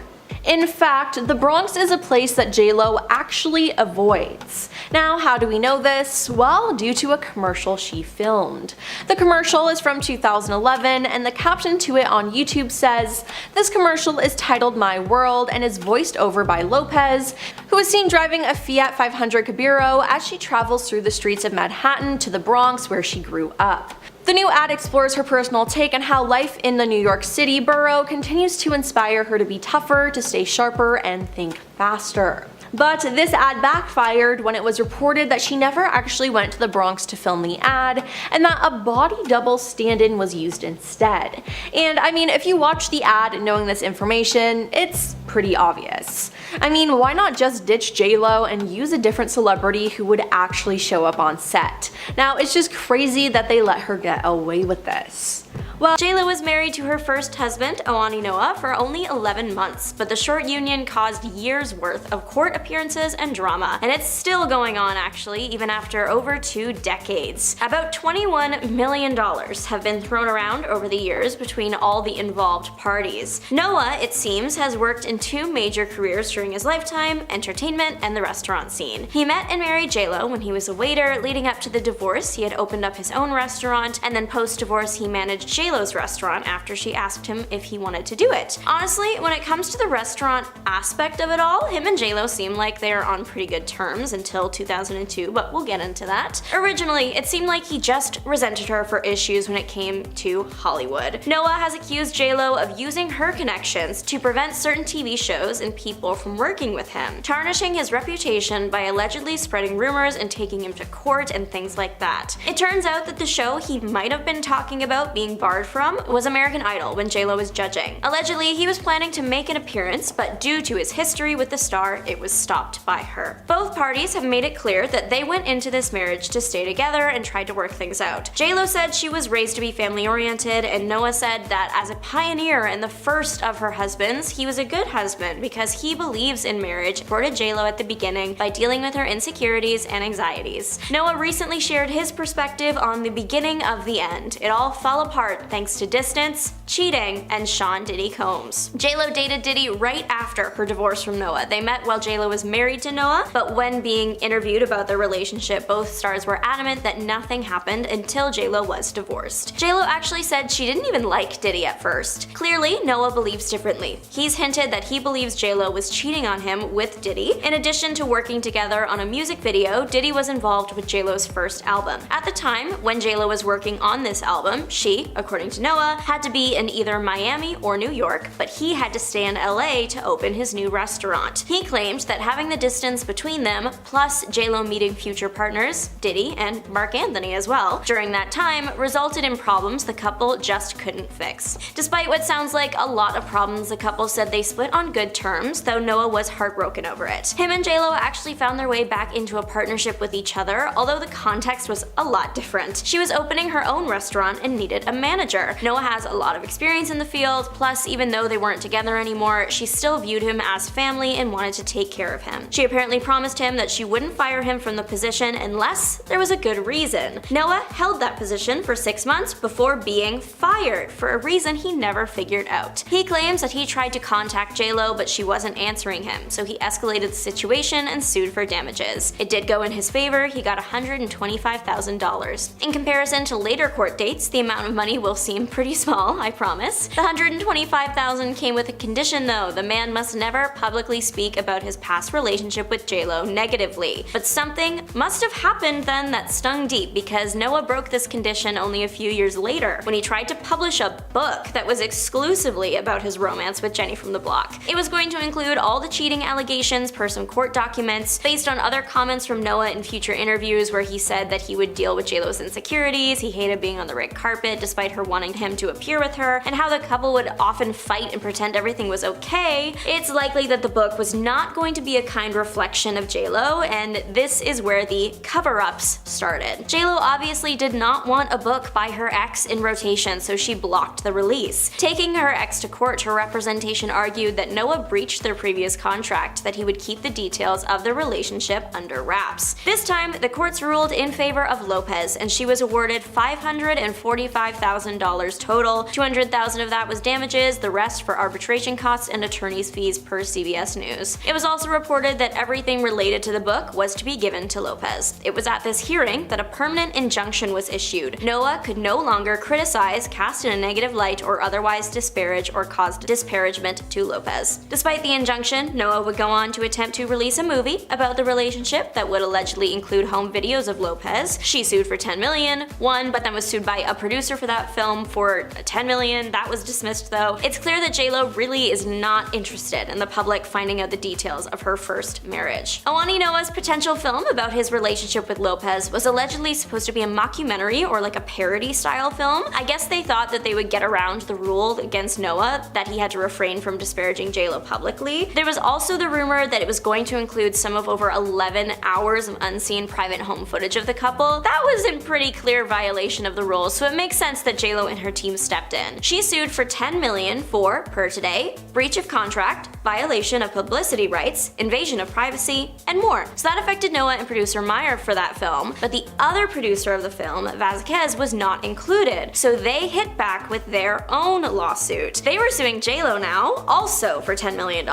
In fact, the Bronx is a place that J-Lo actually avoids. Now, how do we know this? Well, due to a commercial she filmed. The commercial is from 2011, and the caption to it on YouTube says, "This commercial is titled My World and is voiced over by Lopez, who is seen driving a Fiat 500 Cabrio as she travels through the streets of Manhattan to the Bronx where she grew up." The new ad explores her personal take on how life in the New York City borough continues to inspire her to be tougher, to stay sharper, and think faster. But this ad backfired when it was reported that she never actually went to the Bronx to film the ad, and that a body double stand-in was used instead. And I mean, if you watch the ad knowing this information, it's pretty obvious. I mean, why not just ditch J-Lo and use a different celebrity who would actually show up on set? Now, it's just crazy that they let her get away with this. Well, J-Lo was married to her first husband, Oani Noah, for only 11 months, but the short union caused years worth of court appearances and drama, and it's still going on actually, even after over 2 decades. About $21 million have been thrown around over the years between all the involved parties. Noah, it seems, has worked in 2 major careers during his lifetime, entertainment and the restaurant scene. He met and married J-Lo when he was a waiter. Leading up to the divorce, he had opened up his own restaurant, and then post-divorce he managed J-Lo's restaurant after she asked him if he wanted to do it. Honestly, when it comes to the restaurant aspect of it all, him and J-Lo seem like they're on pretty good terms until 2002, but we'll get into that. Originally, it seemed like he just resented her for issues when it came to Hollywood. Noah has accused J-Lo of using her connections to prevent certain TV shows and people from working with him, tarnishing his reputation by allegedly spreading rumors and taking him to court and things like that. It turns out that the show he might have been talking about being barred from was American Idol when J-Lo was judging. Allegedly, he was planning to make an appearance, but due to his history with the star, it was stopped by her. Both parties have made it clear that they went into this marriage to stay together and tried to work things out. J-Lo said she was raised to be family-oriented, and Noah said that as a pioneer and the first of her husbands, he was a good husband because he believes in marriage, supported J-Lo at the beginning by dealing with her insecurities and anxieties. Noah recently shared his perspective on the beginning of the end. It all fell apart thanks to distance, cheating, and Sean Diddy Combs. J-Lo dated Diddy right after her divorce from Noah. They met while J-Lo was married to Noah, but when being interviewed about their relationship, both stars were adamant that nothing happened until J-Lo was divorced. J-Lo actually said she didn't even like Diddy at first. Clearly, Noah believes differently. He's hinted that he believes J-Lo was cheating on him with Diddy. In addition to working together on a music video, Diddy was involved with J-Lo's first album. At the time, when J-Lo was working on this album, she, according to Noah, had to be in either Miami or New York, but he had to stay in LA to open his new restaurant. He claimed that having the distance between them, plus J-Lo meeting future partners, Diddy and Mark Anthony as well, during that time, resulted in problems the couple just couldn't fix. Despite what sounds like a lot of problems, the couple said they split on good terms, though Noah was heartbroken over it. Him and J-Lo actually found their way back into a partnership with each other, although the context was a lot different. She was opening her own restaurant and needed a manager. manager. Noah has a lot of experience in the field, plus even though they weren't together anymore, she still viewed him as family and wanted to take care of him. She apparently promised him that she wouldn't fire him from the position unless there was a good reason. Noah held that position for 6 months before being fired for a reason he never figured out. He claims that he tried to contact J-Lo, but she wasn't answering him, so he escalated the situation and sued for damages. It did go in his favor. He got $125,000. In comparison to later court dates, the amount of money will seem pretty small, I promise. The $125,000 came with a condition though. The man must never publicly speak about his past relationship with J-Lo negatively. But something must have happened then that stung deep, because Noah broke this condition only a few years later when he tried to publish a book that was exclusively about his romance with Jenny from the block. It was going to include all the cheating allegations per some court documents, based on other comments from Noah in future interviews where he said that he would deal with J-Lo's insecurities, he hated being on the red carpet despite her wanting him to appear with her, and how the couple would often fight and pretend everything was okay. It's likely that the book was not going to be a kind reflection of J-Lo, and this is where the cover-ups started. J-Lo obviously did not want a book by her ex in rotation, so she blocked the release. Taking her ex to court, her representation argued that Noah breached their previous contract, that he would keep the details of their relationship under wraps. This time, the courts ruled in favor of Lopez, and she was awarded $545,000 total. $200,000 of that was damages, the rest for arbitration costs and attorney's fees per CBS News. It was also reported that everything related to the book was to be given to Lopez. It was at this hearing that a permanent injunction was issued. Noah could no longer criticize, cast in a negative light, or otherwise disparage or cause disparagement to Lopez. Despite the injunction, Noah would go on to attempt to release a movie about the relationship that would allegedly include home videos of Lopez. She sued for $10 million, won, but then was sued by a producer for that film for $10 million. That was dismissed though. It's clear that J-Lo really is not interested in the public finding out the details of her first marriage. Awani Noah's potential film about his relationship with Lopez was allegedly supposed to be a mockumentary or like a parody style film. I guess they thought that they would get around the rule against Noah that he had to refrain from disparaging J-Lo publicly. There was also the rumor that it was going to include some of over 11 hours of unseen private home footage of the couple. That was in pretty clear violation of the rules, so it makes sense that J-Lo and her team stepped in. She sued for $10 million for, per today, breach of contract, violation of publicity rights, invasion of privacy, and more. So that affected Noah and producer Meyer for that film, but the other producer of the film, Vasquez, was not included, so they hit back with their own lawsuit. They were suing J-Lo now, also for $10 million.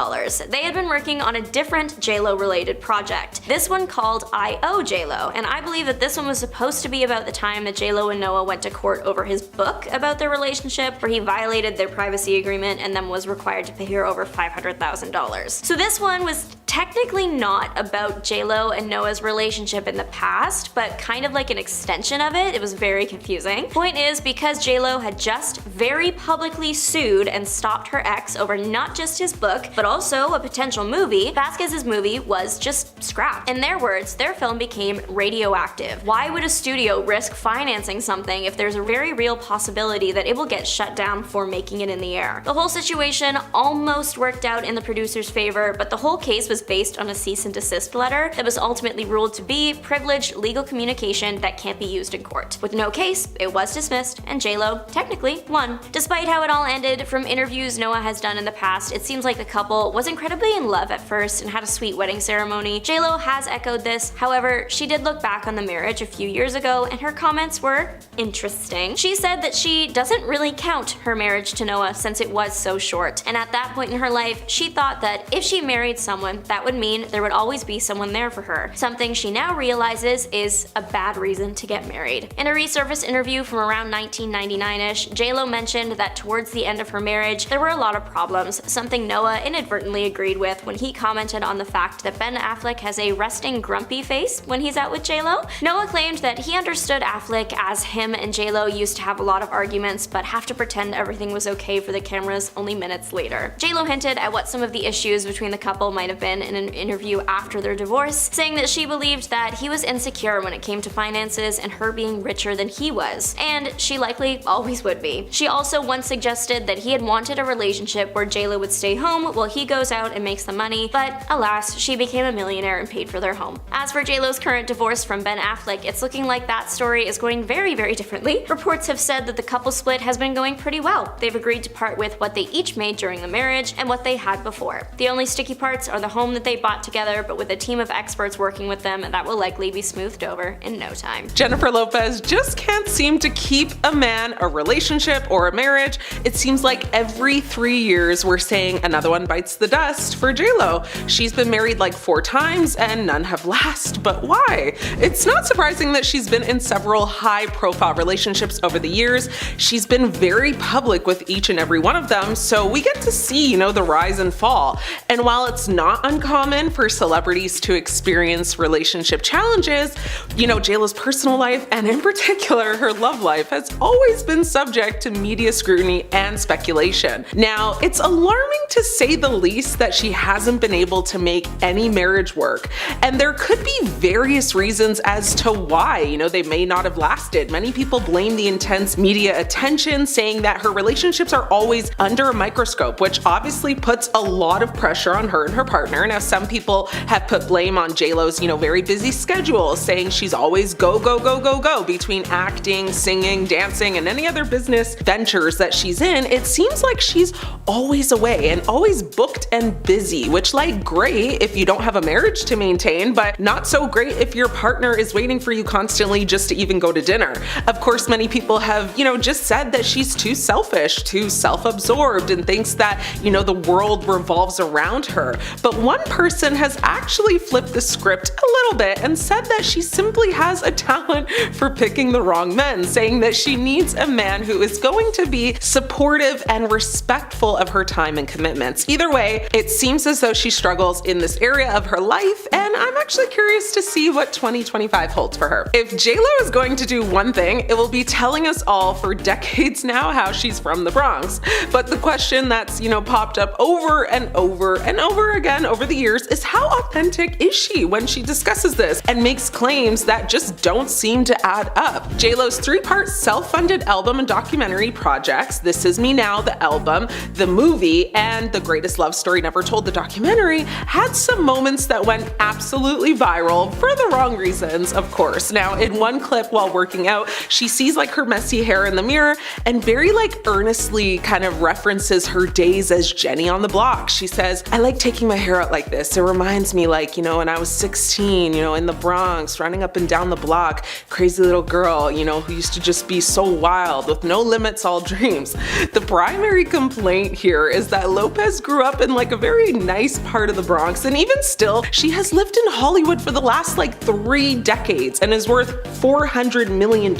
They had been working on a different J-Lo related project, this one called I Owe J-Lo, and I believe that this one was supposed to be about the time that J-Lo and Noah went to court over his book about their relationship, where he violated their privacy agreement and then was required to pay her over $500,000. So this one was technically not about J-Lo and Noah's relationship in the past, but kind of like an extension of it. It was very confusing. Point is, because J-Lo had just very publicly sued and stopped her ex over not just his book, but also a potential movie, Vasquez's movie was just scrapped. In their words, their film became radioactive. Why would a studio risk financing something if there's a very real possibility that it will get shut down before making it in the air? The whole situation almost worked out in the producer's favor, but the whole case was based on a cease and desist letter that was ultimately ruled to be privileged legal communication that can't be used in court. With no case, it was dismissed, and J-Lo technically won. Despite how it all ended, from interviews Noah has done in the past, it seems like the couple was incredibly in love at first and had a sweet wedding ceremony. J-Lo has echoed this. However, she did look back on the marriage a few years ago, and her comments were interesting. She said that she doesn't really count her marriage to Noah since it was so short, and at that point in her life, she thought that if she married someone, that would mean there would always be someone there for her. Something she now realizes is a bad reason to get married. In a resurfaced interview from around 1999-ish, J-Lo mentioned that towards the end of her marriage, there were a lot of problems, something Noah inadvertently agreed with when he commented on the fact that Ben Affleck has a resting grumpy face when he's out with J-Lo. Noah claimed that he understood Affleck as him and J-Lo used to have a lot of arguments, but have to pretend everything was okay for the cameras only minutes later. J-Lo hinted at what some of the issues between the couple might have been in an interview after their divorce, saying that she believed that he was insecure when it came to finances and her being richer than he was, and she likely always would be. She also once suggested that he had wanted a relationship where JLo would stay home while he goes out and makes the money, but alas, she became a millionaire and paid for their home. As for JLo's current divorce from Ben Affleck, it's looking like that story is going very, very differently. Reports have said that the couple split has been going pretty well. They've agreed to part with what they each made during the marriage and what they had before. The only sticky parts are the home that they bought together, but with a team of experts working with them, that will likely be smoothed over in no time. Jennifer Lopez just can't seem to keep a man, a relationship, or a marriage. It seems like every 3 years we're saying another one bites the dust for JLo. She's been married like 4 times and none have lasted, but why? It's not surprising that she's been in several high-profile relationships over the years. She's been very public with each and every one of them, so we get to see, the rise and fall. And while it's not uncommon for celebrities to experience relationship challenges, JLo's personal life, and in particular her love life, has always been subject to media scrutiny and speculation. Now, it's alarming to say the least that she hasn't been able to make any marriage work, and there could be various reasons as to why, they may not have lasted. Many people blame the intense media attention, saying that her relationships are always under a microscope, which obviously puts a lot of pressure on her and her partner. Now, some people have put blame on JLo's, very busy schedule, saying she's always go, go, go, go, go between acting, singing, dancing, and any other business ventures that she's in. It seems like she's always away and always booked and busy, which, great if you don't have a marriage to maintain, but not so great if your partner is waiting for you constantly just to even go to dinner. Of course, many people have, just said that she's too selfish, too self-absorbed, and thinks that, the world revolves around her. But one person has actually flipped the script a little bit and said that she simply has a talent for picking the wrong men, saying that she needs a man who is going to be supportive and respectful of her time and commitments. Either way, it seems as though she struggles in this area of her life, and I'm actually curious to see what 2025 holds for her. If JLo is going to do one thing, it will be telling us all for decades now how she's from the Bronx. But the question that's, popped up over and over and over again over the years is, how authentic is she when she discusses this and makes claims that just don't seem to add up? JLo's 3-part self-funded album and documentary projects, This Is Me Now, the album, the movie, and The Greatest Love Story Never Told, the documentary, had some moments that went absolutely viral for the wrong reasons, of course. Now, in one clip while working out, she sees her messy hair in the mirror and very earnestly kind of references her days as Jenny on the block. She says, "I like taking my hair out like this. It reminds me when I was 16, in the Bronx, running up and down the block, crazy little girl, who used to just be so wild with no limits, all dreams." The primary complaint here is that Lopez grew up in a very nice part of the Bronx, and even still, she has lived in Hollywood for the last 3 decades and is worth $400 million.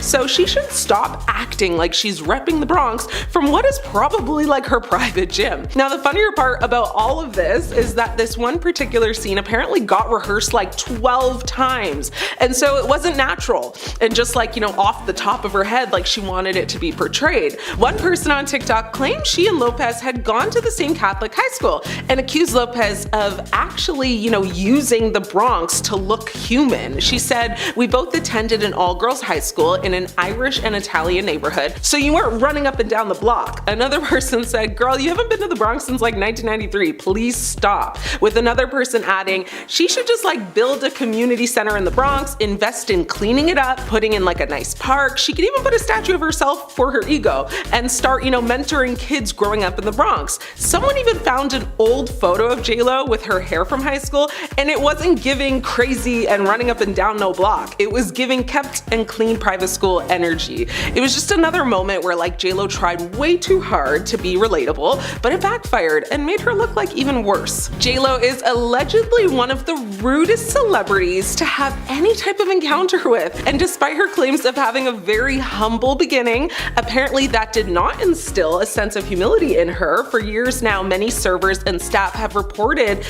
So she should stop acting like she's repping the Bronx from what is probably her private gym. Now, the funnier part about all of this is that this one particular scene apparently got rehearsed 12 times, and so it wasn't natural and just off the top of her head she wanted it to be portrayed. One person on TikTok claimed she and Lopez had gone to the same Catholic high school and accused Lopez of actually, using the Bronx to look human. She said, "We both attended an all-girls high school in an Irish and Italian neighborhood, so you weren't running up and down the block." Another person said, "Girl, you haven't been to the Bronx since 1993. Please stop." With another person adding, "She should just build a community center in the Bronx, invest in cleaning it up, putting in a nice park. She could even put a statue of herself for her ego and start, mentoring kids growing up in the Bronx." Someone even found an old photo of JLo with her hair from high school, and it wasn't giving crazy and running up and down no block. It was giving kept and clean private school energy. It was just another moment where JLo tried way too hard to be relatable, but it backfired and made her look even worse. JLo is allegedly one of the rudest celebrities to have any type of encounter with, and despite her claims of having a very humble beginning, apparently that did not instill a sense of humility in her. For years now, many servers and staff have reported,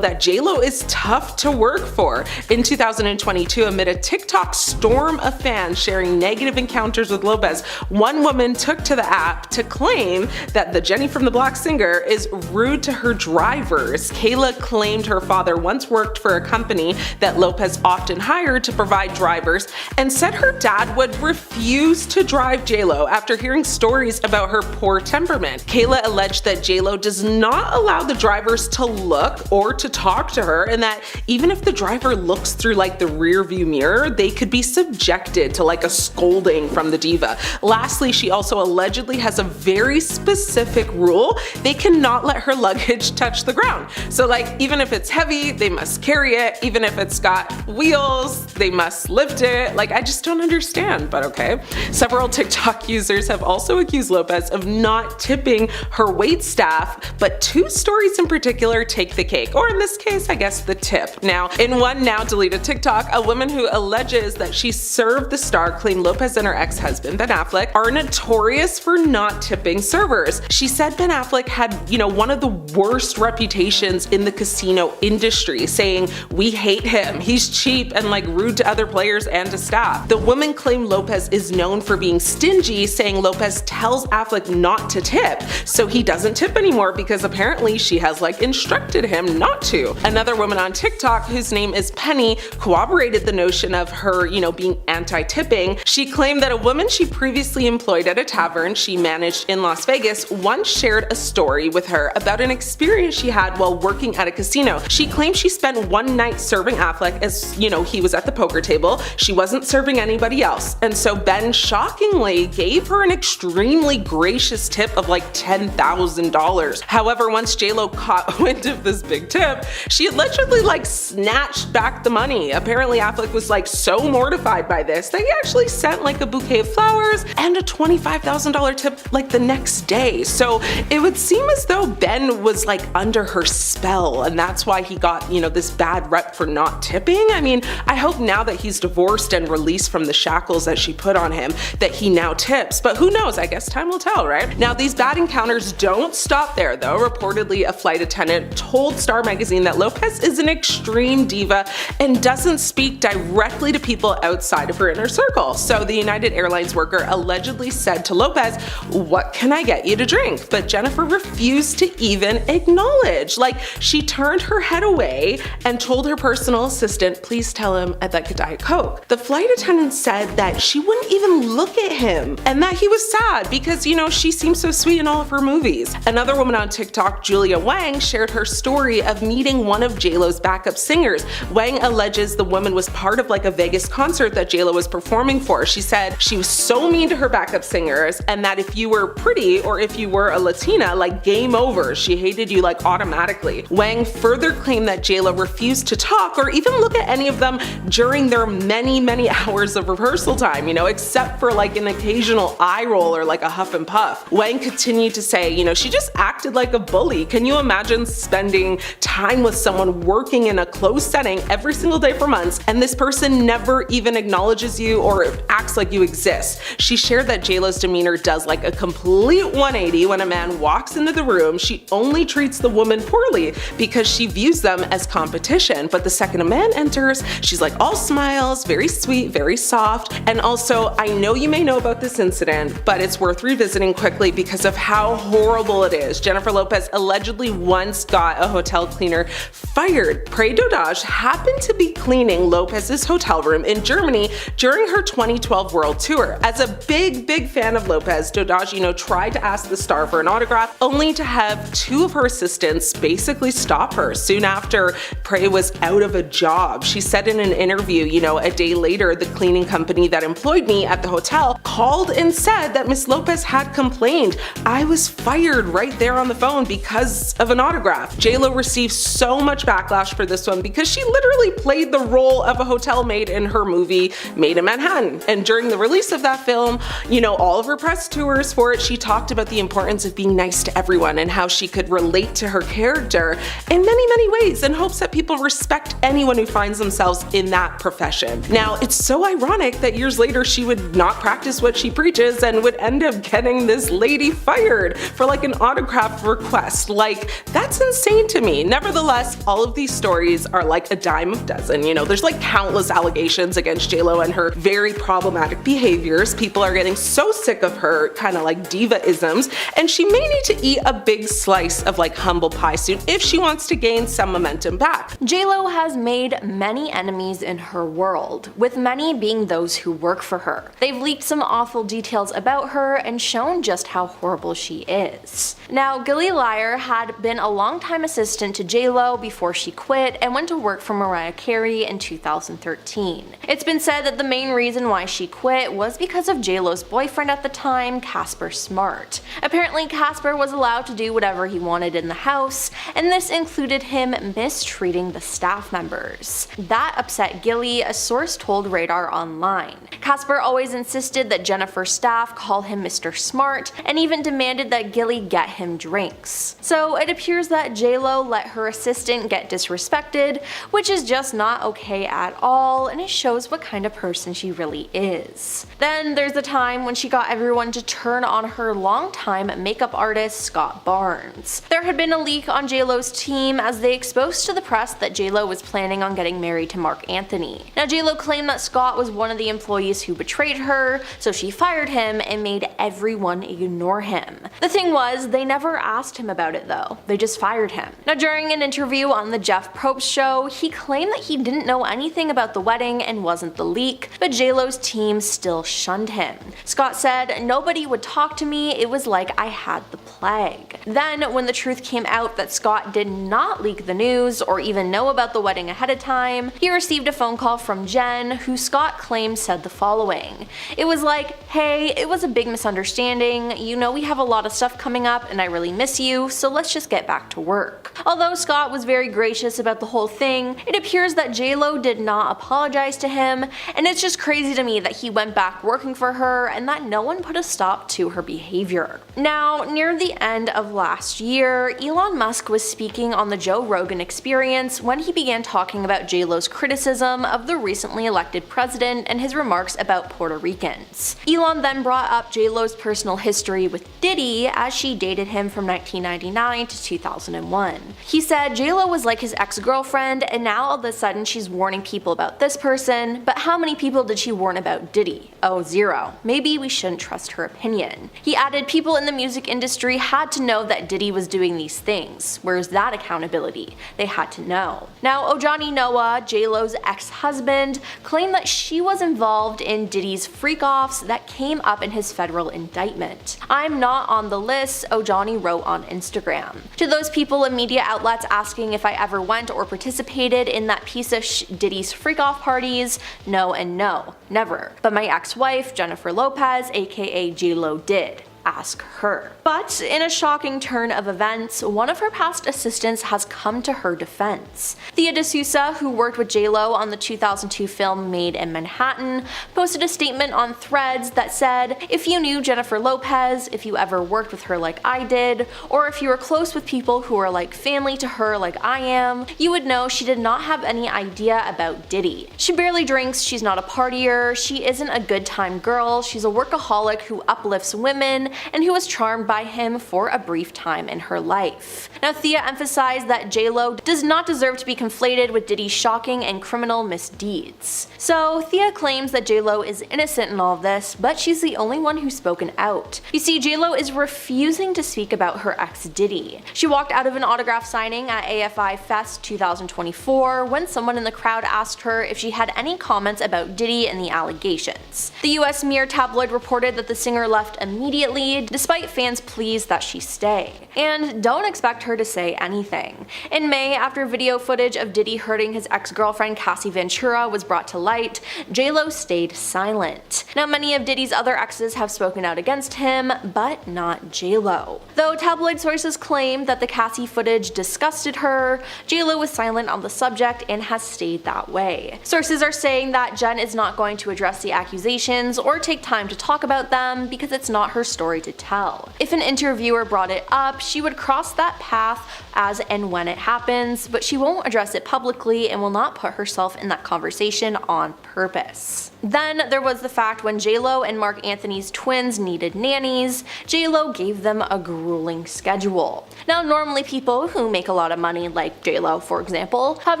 that JLo is tough to work for. In 2022, amid a TikTok storm of fans sharing negative encounters with Lopez, one woman took to the app to claim that the Jenny from the Block singer is rude to her driver drivers. Kayla claimed her father once worked for a company that Lopez often hired to provide drivers and said her dad would refuse to drive JLo after hearing stories about her poor temperament. Kayla alleged that JLo does not allow the drivers to look or to talk to her, and that even if the driver looks through like the rear view mirror, they could be subjected to like a scolding from the diva. Lastly, she also allegedly has a very specific rule. They cannot let her luggage touch the ground. So like, even if it's heavy, they must carry it. Even if it's got wheels, they must lift it. Like, I just don't understand, but okay. Several TikTok users have also accused Lopez of not tipping her wait staff, but two stories in particular take the cake, or in this case, I guess the tip. Now, in one now deleted TikTok, a woman who alleges that she served the star claimed Lopez and her ex-husband, Ben Affleck, are notorious for not tipping servers. She said Ben Affleck had, one of the worst reputations in the casino industry, saying, "We hate him. He's cheap and like rude to other players and to staff." The woman claimed Lopez is known for being stingy, saying Lopez tells Affleck not to tip, so he doesn't tip anymore because apparently she has like instructed him not to. Another woman on TikTok, whose name is Penny, corroborated the notion of her, being anti-tipping. She claimed that a woman she previously employed at a tavern she managed in Las Vegas once shared a story with her about an experience she had while working at a casino. She claimed she spent one night serving Affleck as, he was at the poker table. She wasn't serving anybody else. And so Ben shockingly gave her an extremely gracious tip of like $10,000. However, once JLo caught wind of this big tip, she allegedly like snatched back the money. Apparently Affleck was like so mortified by this that he actually sent like a bouquet of flowers and a $25,000 tip like the next day. So it would seem as though Ben was like under her spell, and that's why he got, this bad rep for not tipping. I mean, I hope now that he's divorced and released from the shackles that she put on him that he now tips, but who knows? I guess time will tell, right? Now, these bad encounters don't stop there though. Reportedly, a flight attendant told Star Magazine that Lopez is an extreme diva and doesn't speak directly to people outside of her inner circle. So the United Airlines worker allegedly said to Lopez, "What can I get you to drink?" But Jennifer refused to even acknowledge. Like, she turned her head away and told her personal assistant, "Please tell him I'd like a Diet Coke." The flight attendant said that she wouldn't even look at him and that he was sad because, she seems so sweet in all of her movies. Another woman on TikTok, Julia Wang, shared her story of meeting one of JLo's backup singers. Wang alleges the woman was part of like a Vegas concert that JLo was performing for. She said she was so mean to her backup singers, and that if you were pretty or if you were a Latina, like game over. She hated you like automatically. Wang further claimed that JLo refused to talk or even look at any of them during their many hours of rehearsal time, except for like an occasional eye roll or like a huff and puff. Wang continued to say, she just acted like a bully. Can you imagine spending time with someone working in a closed setting every single day for months, and this person never even acknowledges you or acts like you exist? She shared that JLo's demeanor does like a complete 180 when a man walks into the room. She only treats the woman poorly because she views them as competition. But the second a man enters, she's like all smiles, very sweet, very soft. And also, I know you may know about this incident, but it's worth revisiting quickly because of how horrible it is. Jennifer Lopez allegedly once got a hotel cleaner fired. Prey Dodage happened to be cleaning Lopez's hotel room in Germany during her 2012 world tour. As a big fan of Lopez, Dodage, tried to ask the star for an autograph, only to have two of her assistants basically stop her soon after Prey was out of a job. She said in an interview, a day later, the cleaning company that employed me at the hotel called and said that Miss Lopez had complained. I was fired right there on the phone because of an autograph. JLo received so much backlash for this one because she literally played the role of a hotel maid in her movie Made in Manhattan. And during the release of that film, all of her press tours for it, she talked about the importance of being nice to everyone and how she could relate to her character in many ways in hopes that people respect anyone who finds themselves in that profession. Now, it's so ironic that years later she would not practice what she preaches and would end up getting this lady fired for like an autograph request. Like, that's insane to me. Nevertheless, all of these stories are like a dime a dozen. There's like countless allegations against JLo and her very problematic behaviors. People are getting so sick of her kind of like diva-isms, and she may need to eat a big slice of like humble pie supply suit if she wants to gain some momentum back. JLo has made many enemies in her world, with many being those who work for her. They've leaked some awful details about her and shown just how horrible she is. Now, Gilly Liar had been a longtime assistant to JLo before she quit and went to work for Mariah Carey in 2013. It's been said that the main reason why she quit was because of JLo's boyfriend at the time, Casper Smart. Apparently, Casper was allowed to do whatever he wanted in the house, and this included him mistreating the staff members. That upset Gilly, a source told Radar Online. Casper always insisted that Jennifer's staff call him Mr. Smart, and even demanded that Gilly get him drinks. So it appears that JLo let her assistant get disrespected, which is just not okay at all, and it shows what kind of person she really is. Then there's the time when she got everyone to turn on her longtime makeup artist Scott Barnes. There had been a leak on JLo's team as they exposed to the press that JLo was planning on getting married to Mark Anthony. Now, JLo claimed that Scott was one of the employees who betrayed her, so she fired him and made everyone ignore him. The thing was, they never asked him about it though, they just fired him. Now, during an interview on the Jeff Probst show, he claimed that he didn't know anything about the wedding and wasn't the leak, but JLo's team still shunned him. Scott said, "Nobody would talk to me, it was like I had the plague." Then, when the truth came out that Scott did not leak the news or even know about the wedding ahead of time, he received a phone call from Jen, who Scott claimed said the following. It was like, "Hey, it was a big misunderstanding, you know we have a lot of stuff coming up and I really miss you, so let's just get back to work." Although Scott was very gracious about the whole thing, it appears that JLo did not apologize to him, and it's just crazy to me that he went back working for her and that no one put a stop to her behavior. Now, near the end of last year, Elon Musk was speaking on the Joe Rogan Experience when he began talking about JLo's criticism of the recently elected president and his remarks about Puerto Ricans. Elon then brought up JLo's personal history with Diddy as she dated him from 1999 to 2001. He said JLo was like his ex-girlfriend and now all of a sudden she's warning people about this person, but how many people did she warn about Diddy? Oh, 0. Maybe we shouldn't trust her opinion. He added people in the music industry had to know that Diddy was doing these things. Where's that accountability? They had to know. Now, Ojani Noah, JLo's ex-husband, claimed that she was involved in Diddy's freak-offs that came up in his federal indictment. "I'm not on the list," Ojani wrote on Instagram. To those people and media outlets asking if I ever went or participated in that piece of Diddy's freak-off parties, no and no, never. But my ex-wife, Jennifer Lopez, aka JLo, did. Ask her. But in a shocking turn of events, one of her past assistants has come to her defense. Thea D'Souza, who worked with JLo on the 2002 film Made in Manhattan, posted a statement on Threads that said, "If you knew Jennifer Lopez, if you ever worked with her like I did, or if you were close with people who are like family to her like I am, you would know she did not have any idea about Diddy. She barely drinks, she's not a partier, she isn't a good time girl, she's a workaholic who uplifts women, and who was charmed by him for a brief time in her life." Now, Thea emphasized that JLo does not deserve to be conflated with Diddy's shocking and criminal misdeeds. So Thea claims that JLo is innocent in all of this, but she's the only one who's spoken out. You see, JLo is refusing to speak about her ex Diddy. She walked out of an autograph signing at AFI Fest 2024 when someone in the crowd asked her if she had any comments about Diddy and the allegations. The US Mirror tabloid reported that the singer left immediately, despite fans' pleas that she stay. And don't expect her to say anything. In May, after video footage of Diddy hurting his ex-girlfriend Cassie Ventura was brought to light, JLo stayed silent. Now, many of Diddy's other exes have spoken out against him, but not JLo. Though tabloid sources claim that the Cassie footage disgusted her, JLo was silent on the subject and has stayed that way. Sources are saying that Jen is not going to address the accusations or take time to talk about them because it's not her story to tell. If an interviewer brought it up, she would cross that path as and when it happens, but she won't address it publicly and will not put herself in that conversation on purpose. Then there was the fact when JLo and Mark Anthony's twins needed nannies, JLo gave them a grueling schedule. Now, normally people who make a lot of money, like JLo for example, have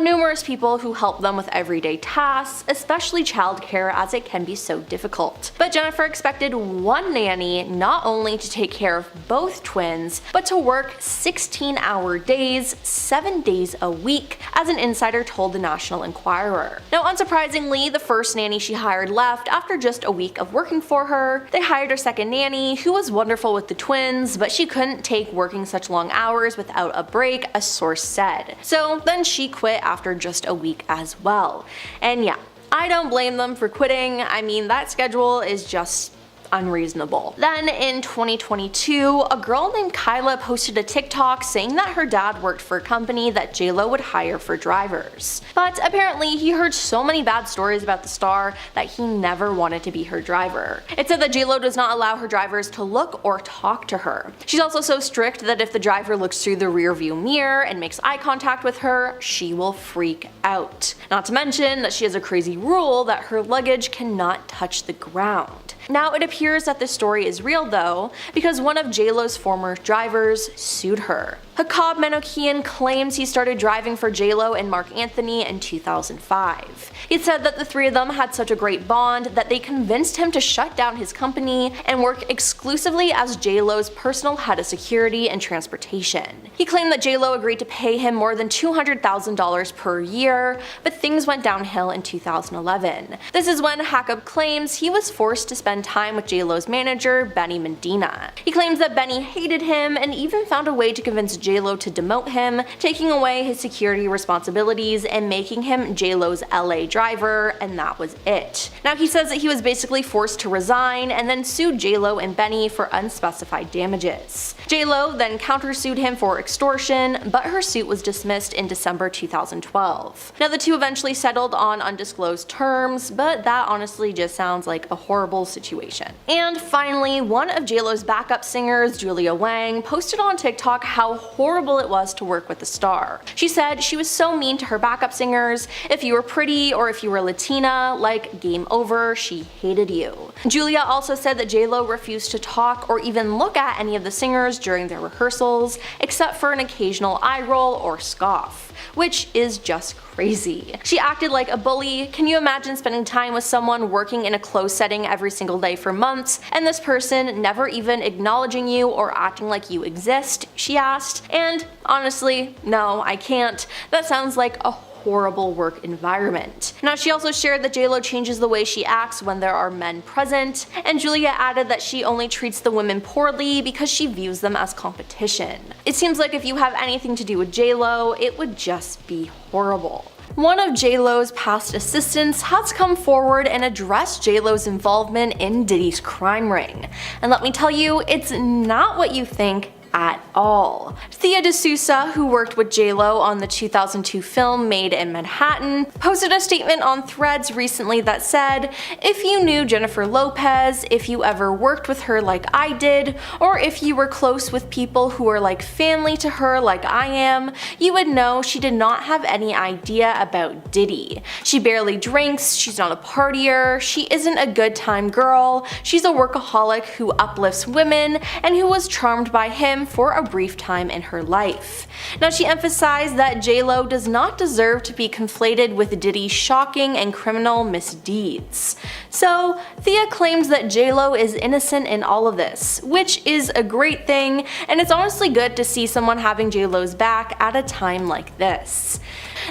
numerous people who help them with everyday tasks, especially childcare, as it can be so difficult. But Jennifer expected one nanny, not not only to take care of both twins, but to work 16-hour days, 7 days a week, as an insider told the National Enquirer. Now, unsurprisingly, the first nanny she hired left after just a week of working for her. They hired her second nanny, who was wonderful with the twins, but she couldn't take working such long hours without a break, a source said. So then she quit after just a week as well. And yeah, I don't blame them for quitting. I mean, that schedule is just unreasonable. Then in 2022, a girl named Kyla posted a TikTok saying that her dad worked for a company that JLo would hire for drivers. But apparently he heard so many bad stories about the star that he never wanted to be her driver. It said that JLo does not allow her drivers to look or talk to her. She's also so strict that if the driver looks through the rearview mirror and makes eye contact with her, she will freak out. Not to mention that she has a crazy rule that her luggage cannot touch the ground. Now, it appears that this story is real though, because one of JLo's former drivers sued her. Hakab Menokian claims he started driving for JLo and Mark Anthony in 2005. He said that the three of them had such a great bond that they convinced him to shut down his company and work exclusively as JLo's personal head of security and transportation. He claimed that JLo agreed to pay him more than $200,000 per year, but things went downhill in 2011. This is when Hakab claims he was forced to spend time with JLo's manager, Benny Medina. He claims that Benny hated him and even found a way to convince JLo to demote him, taking away his security responsibilities and making him JLo's LA driver, and that was it. Now, he says that he was basically forced to resign and then sued JLo and Benny for unspecified damages. JLo then countersued him for extortion, but her suit was dismissed in December 2012. Now, the two eventually settled on undisclosed terms, but that honestly just sounds like a horrible situation. And finally, one of JLo's backup singers, Julia Wang, posted on TikTok how horrible it was to work with the star. She said she was so mean to her backup singers. If you were pretty or if you were Latina, like, game over, she hated you. Julia also said that JLo refused to talk or even look at any of the singers during their rehearsals, except for an occasional eye roll or scoff, which is just crazy. She acted like a bully. Can you imagine spending time with someone working in a closed setting every single day for months, and this person never even acknowledging you or acting like you exist? She asked. And honestly, no, I can't. That sounds like a horrible work environment. Now, she also shared that JLo changes the way she acts when there are men present, and Julia added that she only treats the women poorly because she views them as competition. It seems like if you have anything to do with JLo, it would just be horrible. One of JLo's past assistants has come forward and addressed JLo's involvement in Diddy's crime ring. And let me tell you, it's not what you think at all. Thea D'Souza, who worked with JLo on the 2002 film Made in Manhattan, posted a statement on Threads recently that said, "If you knew Jennifer Lopez, if you ever worked with her like I did, or if you were close with people who are like family to her like I am, you would know she did not have any idea about Diddy. She barely drinks, she's not a partier, she isn't a good time girl, she's a workaholic who uplifts women and who was charmed by him for a brief time in her life." Now, she emphasized that JLo does not deserve to be conflated with Diddy's shocking and criminal misdeeds. So, Thea claims that JLo is innocent in all of this, which is a great thing, and it's honestly good to see someone having JLo's back at a time like this.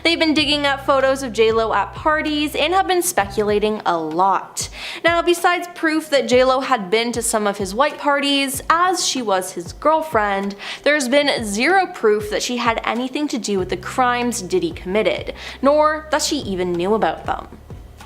They've been digging up photos of JLo at parties and have been speculating a lot. Now, besides proof that JLo had been to some of his white parties, as she was his girlfriend, there's been zero proof that she had anything to do with the crimes Diddy committed, nor that she even knew about them.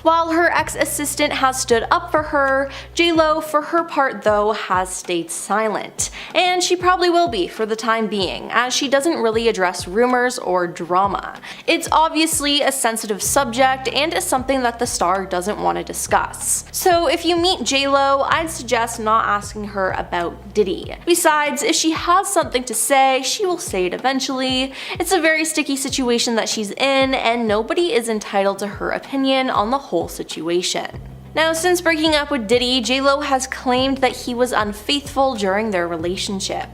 While her ex-assistant has stood up for her, JLo, for her part though, has stayed silent. And she probably will be for the time being, as she doesn't really address rumors or drama. It's obviously a sensitive subject and is something that the star doesn't want to discuss. So if you meet JLo, I'd suggest not asking her about Diddy. Besides, if she has something to say, she will say it eventually. It's a very sticky situation that she's in, and nobody is entitled to her opinion on the whole situation. Now, since breaking up with Diddy, JLo has claimed that he was unfaithful during their relationship.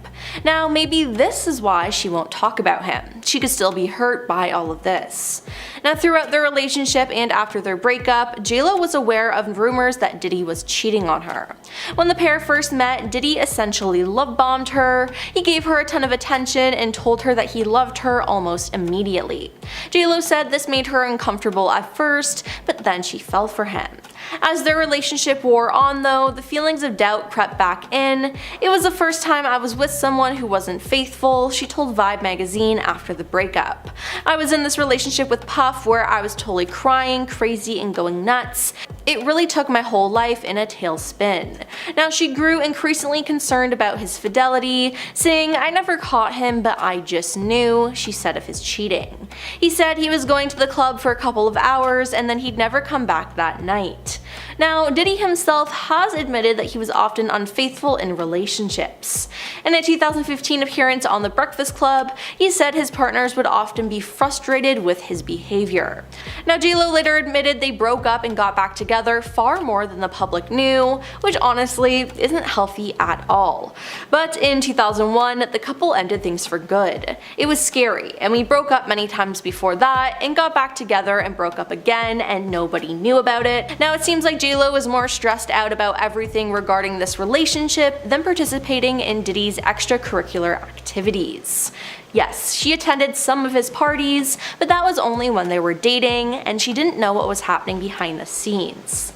Now, maybe this is why she won't talk about him. She could still be hurt by all of this. Now, throughout their relationship and after their breakup, JLo was aware of rumors that Diddy was cheating on her. When the pair first met, Diddy essentially love-bombed her. He gave her a ton of attention and told her that he loved her almost immediately. JLo said this made her uncomfortable at first, but then she fell for him. As their relationship wore on though, the feelings of doubt crept back in. It was the first time I was with someone who wasn't faithful, she told Vibe magazine after the breakup. I was in this relationship with Puff where I was totally crying, crazy, and going nuts. It really took my whole life in a tailspin. Now she grew increasingly concerned about his fidelity, saying, "I never caught him, but I just knew," she said of his cheating. He said he was going to the club for a couple of hours and then he'd never come back that night. Now, Diddy himself has admitted that he was often unfaithful in relationships. In a 2015 appearance on The Breakfast Club, he said his partners would often be frustrated with his behavior. Now, JLo later admitted they broke up and got back together far more than the public knew, which honestly isn't healthy at all. But in 2001, the couple ended things for good. It was scary, and we broke up many times before that and got back together and broke up again, and nobody knew about it. Now, it seems like JLo was more stressed out about everything regarding this relationship than participating in Diddy's extracurricular activities. Yes, she attended some of his parties, but that was only when they were dating, and she didn't know what was happening behind the scenes.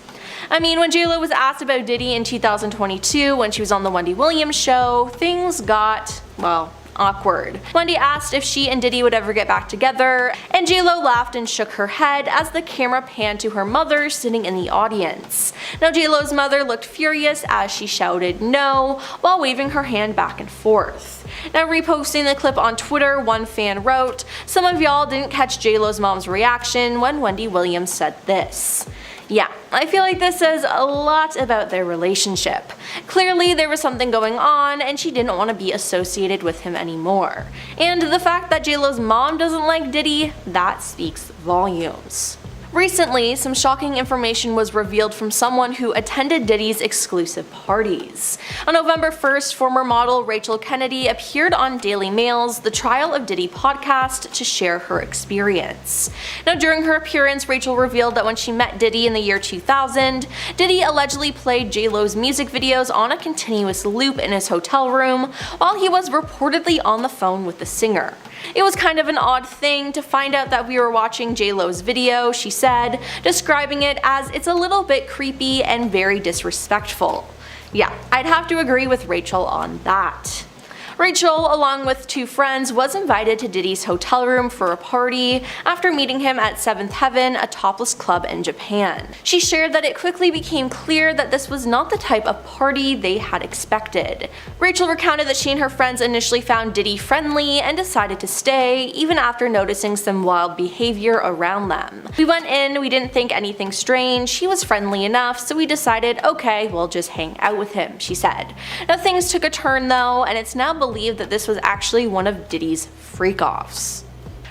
I mean, when JLo was asked about Diddy in 2022 when she was on the Wendy Williams show, things got, well, awkward. Wendy asked if she and Diddy would ever get back together, and JLo laughed and shook her head as the camera panned to her mother sitting in the audience. Now JLo's mother looked furious as she shouted no while waving her hand back and forth. Now reposting the clip on Twitter, one fan wrote, "Some of y'all didn't catch JLo's mom's reaction when Wendy Williams said this." Yeah, I feel like this says a lot about their relationship. Clearly there was something going on and she didn't want to be associated with him anymore. And the fact that JLo's mom doesn't like Diddy, that speaks volumes. Recently, some shocking information was revealed from someone who attended Diddy's exclusive parties. On November 1st, former model Rachel Kennedy appeared on Daily Mail's The Trial of Diddy podcast to share her experience. Now, during her appearance, Rachel revealed that when she met Diddy in the year 2000, Diddy allegedly played JLo's music videos on a continuous loop in his hotel room while he was reportedly on the phone with the singer. It was kind of an odd thing to find out that we were watching JLo's video, she said, describing it as it's a little bit creepy and very disrespectful. Yeah, I'd have to agree with Rachel on that. Rachel, along with two friends, was invited to Diddy's hotel room for a party after meeting him at Seventh Heaven, a topless club in Japan. She shared that it quickly became clear that this was not the type of party they had expected. Rachel recounted that she and her friends initially found Diddy friendly and decided to stay, even after noticing some wild behavior around them. "We went in, we didn't think anything strange, he was friendly enough, so we decided, okay, we'll just hang out with him," she said. Now things took a turn though, and it's now believed that this was actually one of Diddy's freak-offs.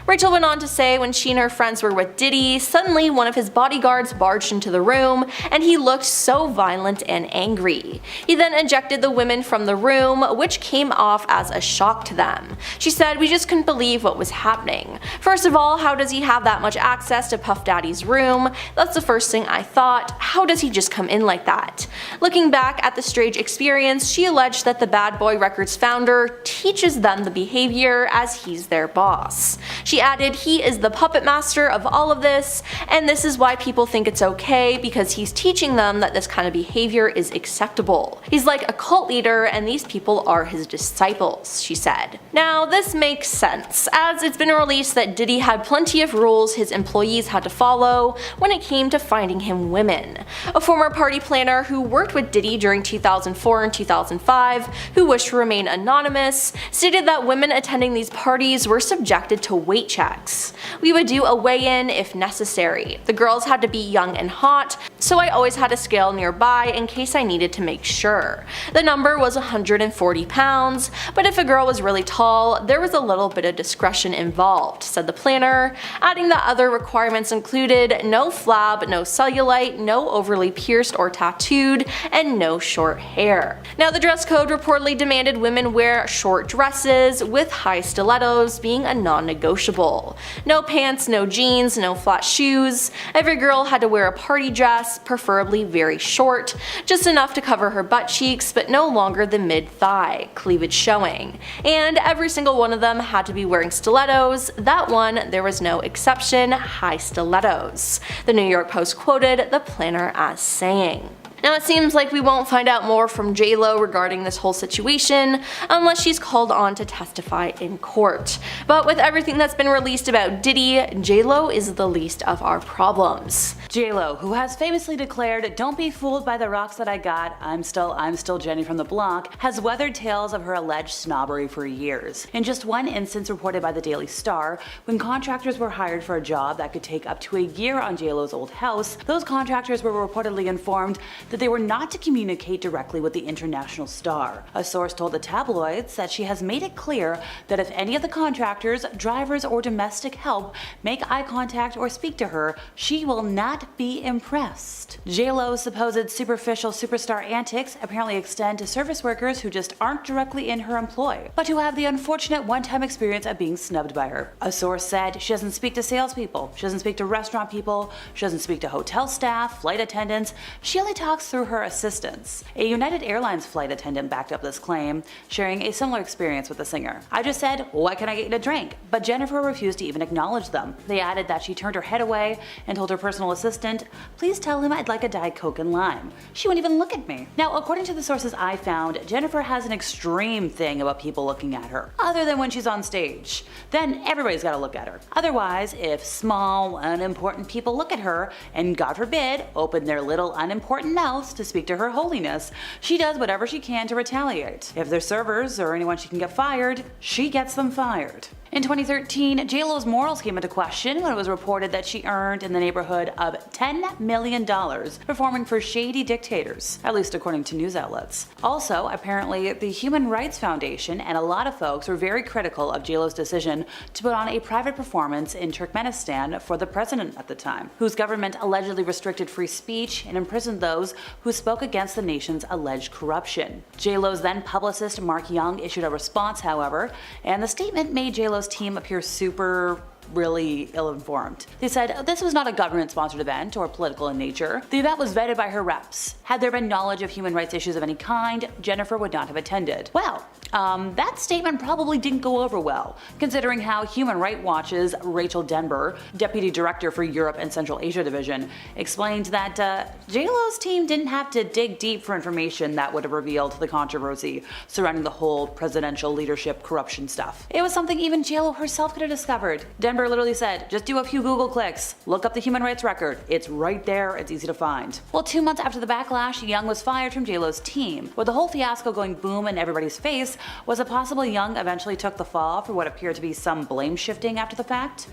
Rachel went on to say when she and her friends were with Diddy, suddenly one of his bodyguards barged into the room and he looked so violent and angry. He then ejected the women from the room, which came off as a shock to them. She said, "We just couldn't believe what was happening. First of all, how does he have that much access to Puff Daddy's room? That's the first thing I thought. How does he just come in like that?" Looking back at the strange experience, she alleged that the Bad Boy Records founder teaches them the behavior as he's their boss. She added, "He is the puppet master of all of this, and this is why people think it's okay, because he's teaching them that this kind of behavior is acceptable. He's like a cult leader and these people are his disciples," she said. Now this makes sense, as it's been released that Diddy had plenty of rules his employees had to follow when it came to finding him women. A former party planner who worked with Diddy during 2004 and 2005, who wished to remain anonymous, stated that women attending these parties were subjected to weight checks. "We would do a weigh-in if necessary. The girls had to be young and hot, so I always had a scale nearby in case I needed to make sure. The number was 140 pounds, but if a girl was really tall, there was a little bit of discretion involved, said the planner, adding that other requirements included no flab, no cellulite, no overly pierced or tattooed, and no short hair. Now, the dress code reportedly demanded women wear short dresses with high stilettos being a non-negotiable. No pants, no jeans, no flat shoes. Every girl had to wear a party dress, preferably very short, just enough to cover her butt cheeks but no longer than mid-thigh, cleavage showing. And every single one of them had to be wearing stilettos. That one, there was no exception, high stilettos. The New York Post quoted the planner as saying. Now, it seems like we won't find out more from J-Lo regarding this whole situation unless she's called on to testify in court. But with everything that's been released about Diddy, J-Lo is the least of our problems. J-Lo, who has famously declared, "Don't be fooled by the rocks that I got, I'm still Jenny from the block," has weathered tales of her alleged snobbery for years. In just one instance reported by the Daily Star, when contractors were hired for a job that could take up to a year on J-Lo's old house, those contractors were reportedly informed that they were not to communicate directly with the international star. A source told the tabloids that she has made it clear that if any of the contractors, drivers, or domestic help make eye contact or speak to her, she will not be impressed. J-Lo's supposed superficial superstar antics apparently extend to service workers who just aren't directly in her employ, but who have the unfortunate one-time experience of being snubbed by her. A source said she doesn't speak to salespeople, she doesn't speak to restaurant people, she doesn't speak to hotel staff, flight attendants, she only talks through her assistants. A United Airlines flight attendant backed up this claim, sharing a similar experience with the singer. "I just said, 'What can I get you to drink?' But Jennifer refused to even acknowledge them." They added that she turned her head away and told her personal assistant, "Please tell him I'd like a Diet Coke and lime." She wouldn't even look at me. Now, according to the sources I found, Jennifer has an extreme thing about people looking at her, other than when she's on stage. Then everybody's gotta look at her. Otherwise, if small, unimportant people look at her and, God forbid, open their little unimportant mouths to speak to her holiness, she does whatever she can to retaliate. If they're servers or anyone she can get fired, she gets them fired. In 2013, J-Lo's morals came into question when it was reported that she earned in the neighborhood of $10 million performing for shady dictators, at least according to news outlets. Also, apparently, the Human Rights Foundation and a lot of folks were very critical of J-Lo's decision to put on a private performance in Turkmenistan for the president at the time, whose government allegedly restricted free speech and imprisoned those who spoke against the nation's alleged corruption. J-Lo's then publicist Mark Young issued a response, however, and the statement made J-Lo's team appear really ill-informed. They said this was not a government-sponsored event or political in nature. The event was vetted by her reps. Had there been knowledge of human rights issues of any kind, Jennifer would not have attended. Well, that statement probably didn't go over well, considering how Human Rights Watch's Rachel Denber, Deputy Director for Europe and Central Asia Division, explained that J-Lo's team didn't have to dig deep for information that would have revealed the controversy surrounding the whole presidential leadership corruption stuff. It was something even J-Lo herself could have discovered. Denber literally said, "Just do a few Google clicks, look up the human rights record, it's right there, it's easy to find." Well, 2 months after the backlash, Young was fired from J-Lo's team. With the whole fiasco going boom in everybody's face, was it possible Young eventually took the fall for what appeared to be some blame shifting after the fact?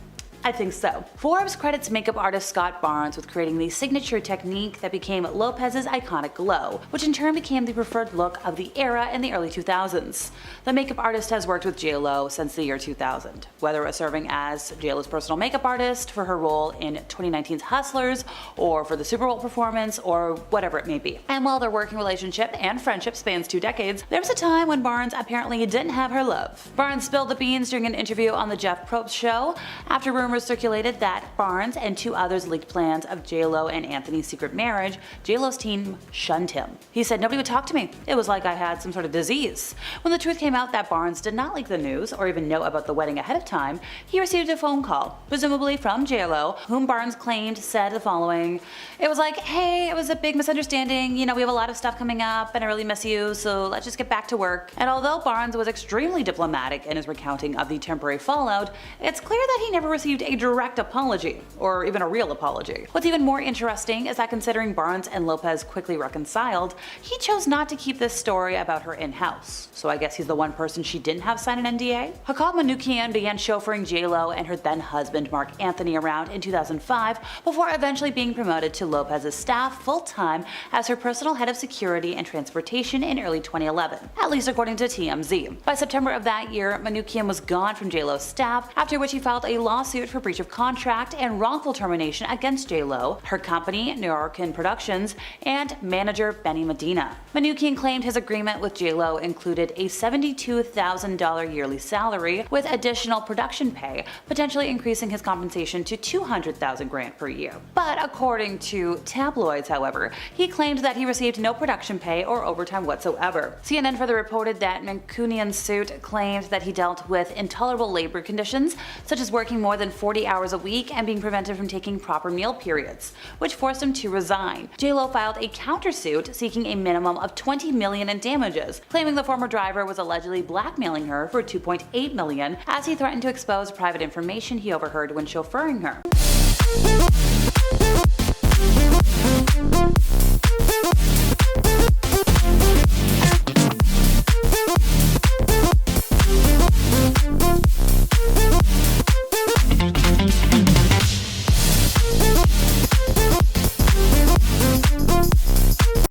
I think so. Forbes credits makeup artist Scott Barnes with creating the signature technique that became Lopez's iconic glow, which in turn became the preferred look of the era in the early 2000s. The makeup artist has worked with J-Lo since the year 2000, whether it was serving as J-Lo's personal makeup artist for her role in 2019's Hustlers, or for the Super Bowl performance, or whatever it may be. And while their working relationship and friendship spans 2 decades, there was a time when Barnes apparently didn't have her love. Barnes spilled the beans during an interview on the Jeff Probst show after rumors circulated that Barnes and 2 others leaked plans of J-Lo and Anthony's secret marriage. J-Lo's team shunned him. He said, "Nobody would talk to me. It was like I had some sort of disease." When the truth came out that Barnes did not leak the news or even know about the wedding ahead of time, he received a phone call, presumably from J-Lo, whom Barnes claimed said the following: "It was like, hey, it was a big misunderstanding, you know, we have a lot of stuff coming up and I really miss you, so let's just get back to work." And although Barnes was extremely diplomatic in his recounting of the temporary fallout, it's clear that he never received received a direct apology, or even a real apology. What's even more interesting is that considering Barnes and Lopez quickly reconciled, he chose not to keep this story about her in-house. So I guess he's the one person she didn't have sign an NDA? Hakan Manoukian began chauffeuring J-Lo and her then-husband Mark Anthony around in 2005 before eventually being promoted to Lopez's staff full-time as her personal head of security and transportation in early 2011, at least according to TMZ. By September of that year, Manoukian was gone from J-Lo's staff, after which he filed a lawsuit for breach of contract and wrongful termination against J-Lo, her company, New Yorkin Productions, and manager Benny Medina. Manoukian claimed his agreement with J-Lo included a $72,000 yearly salary with additional production pay, potentially increasing his compensation to $200,000 per year. But according to tabloids, however, he claimed that he received no production pay or overtime whatsoever. CNN further reported that Manoukian's suit claimed that he dealt with intolerable labor conditions, such as working more than 40 hours a week and being prevented from taking proper meal periods, which forced him to resign. J-Lo filed a countersuit seeking a minimum of $20 million in damages, claiming the former driver was allegedly blackmailing her for $2.8 million as he threatened to expose private information he overheard when chauffeuring her.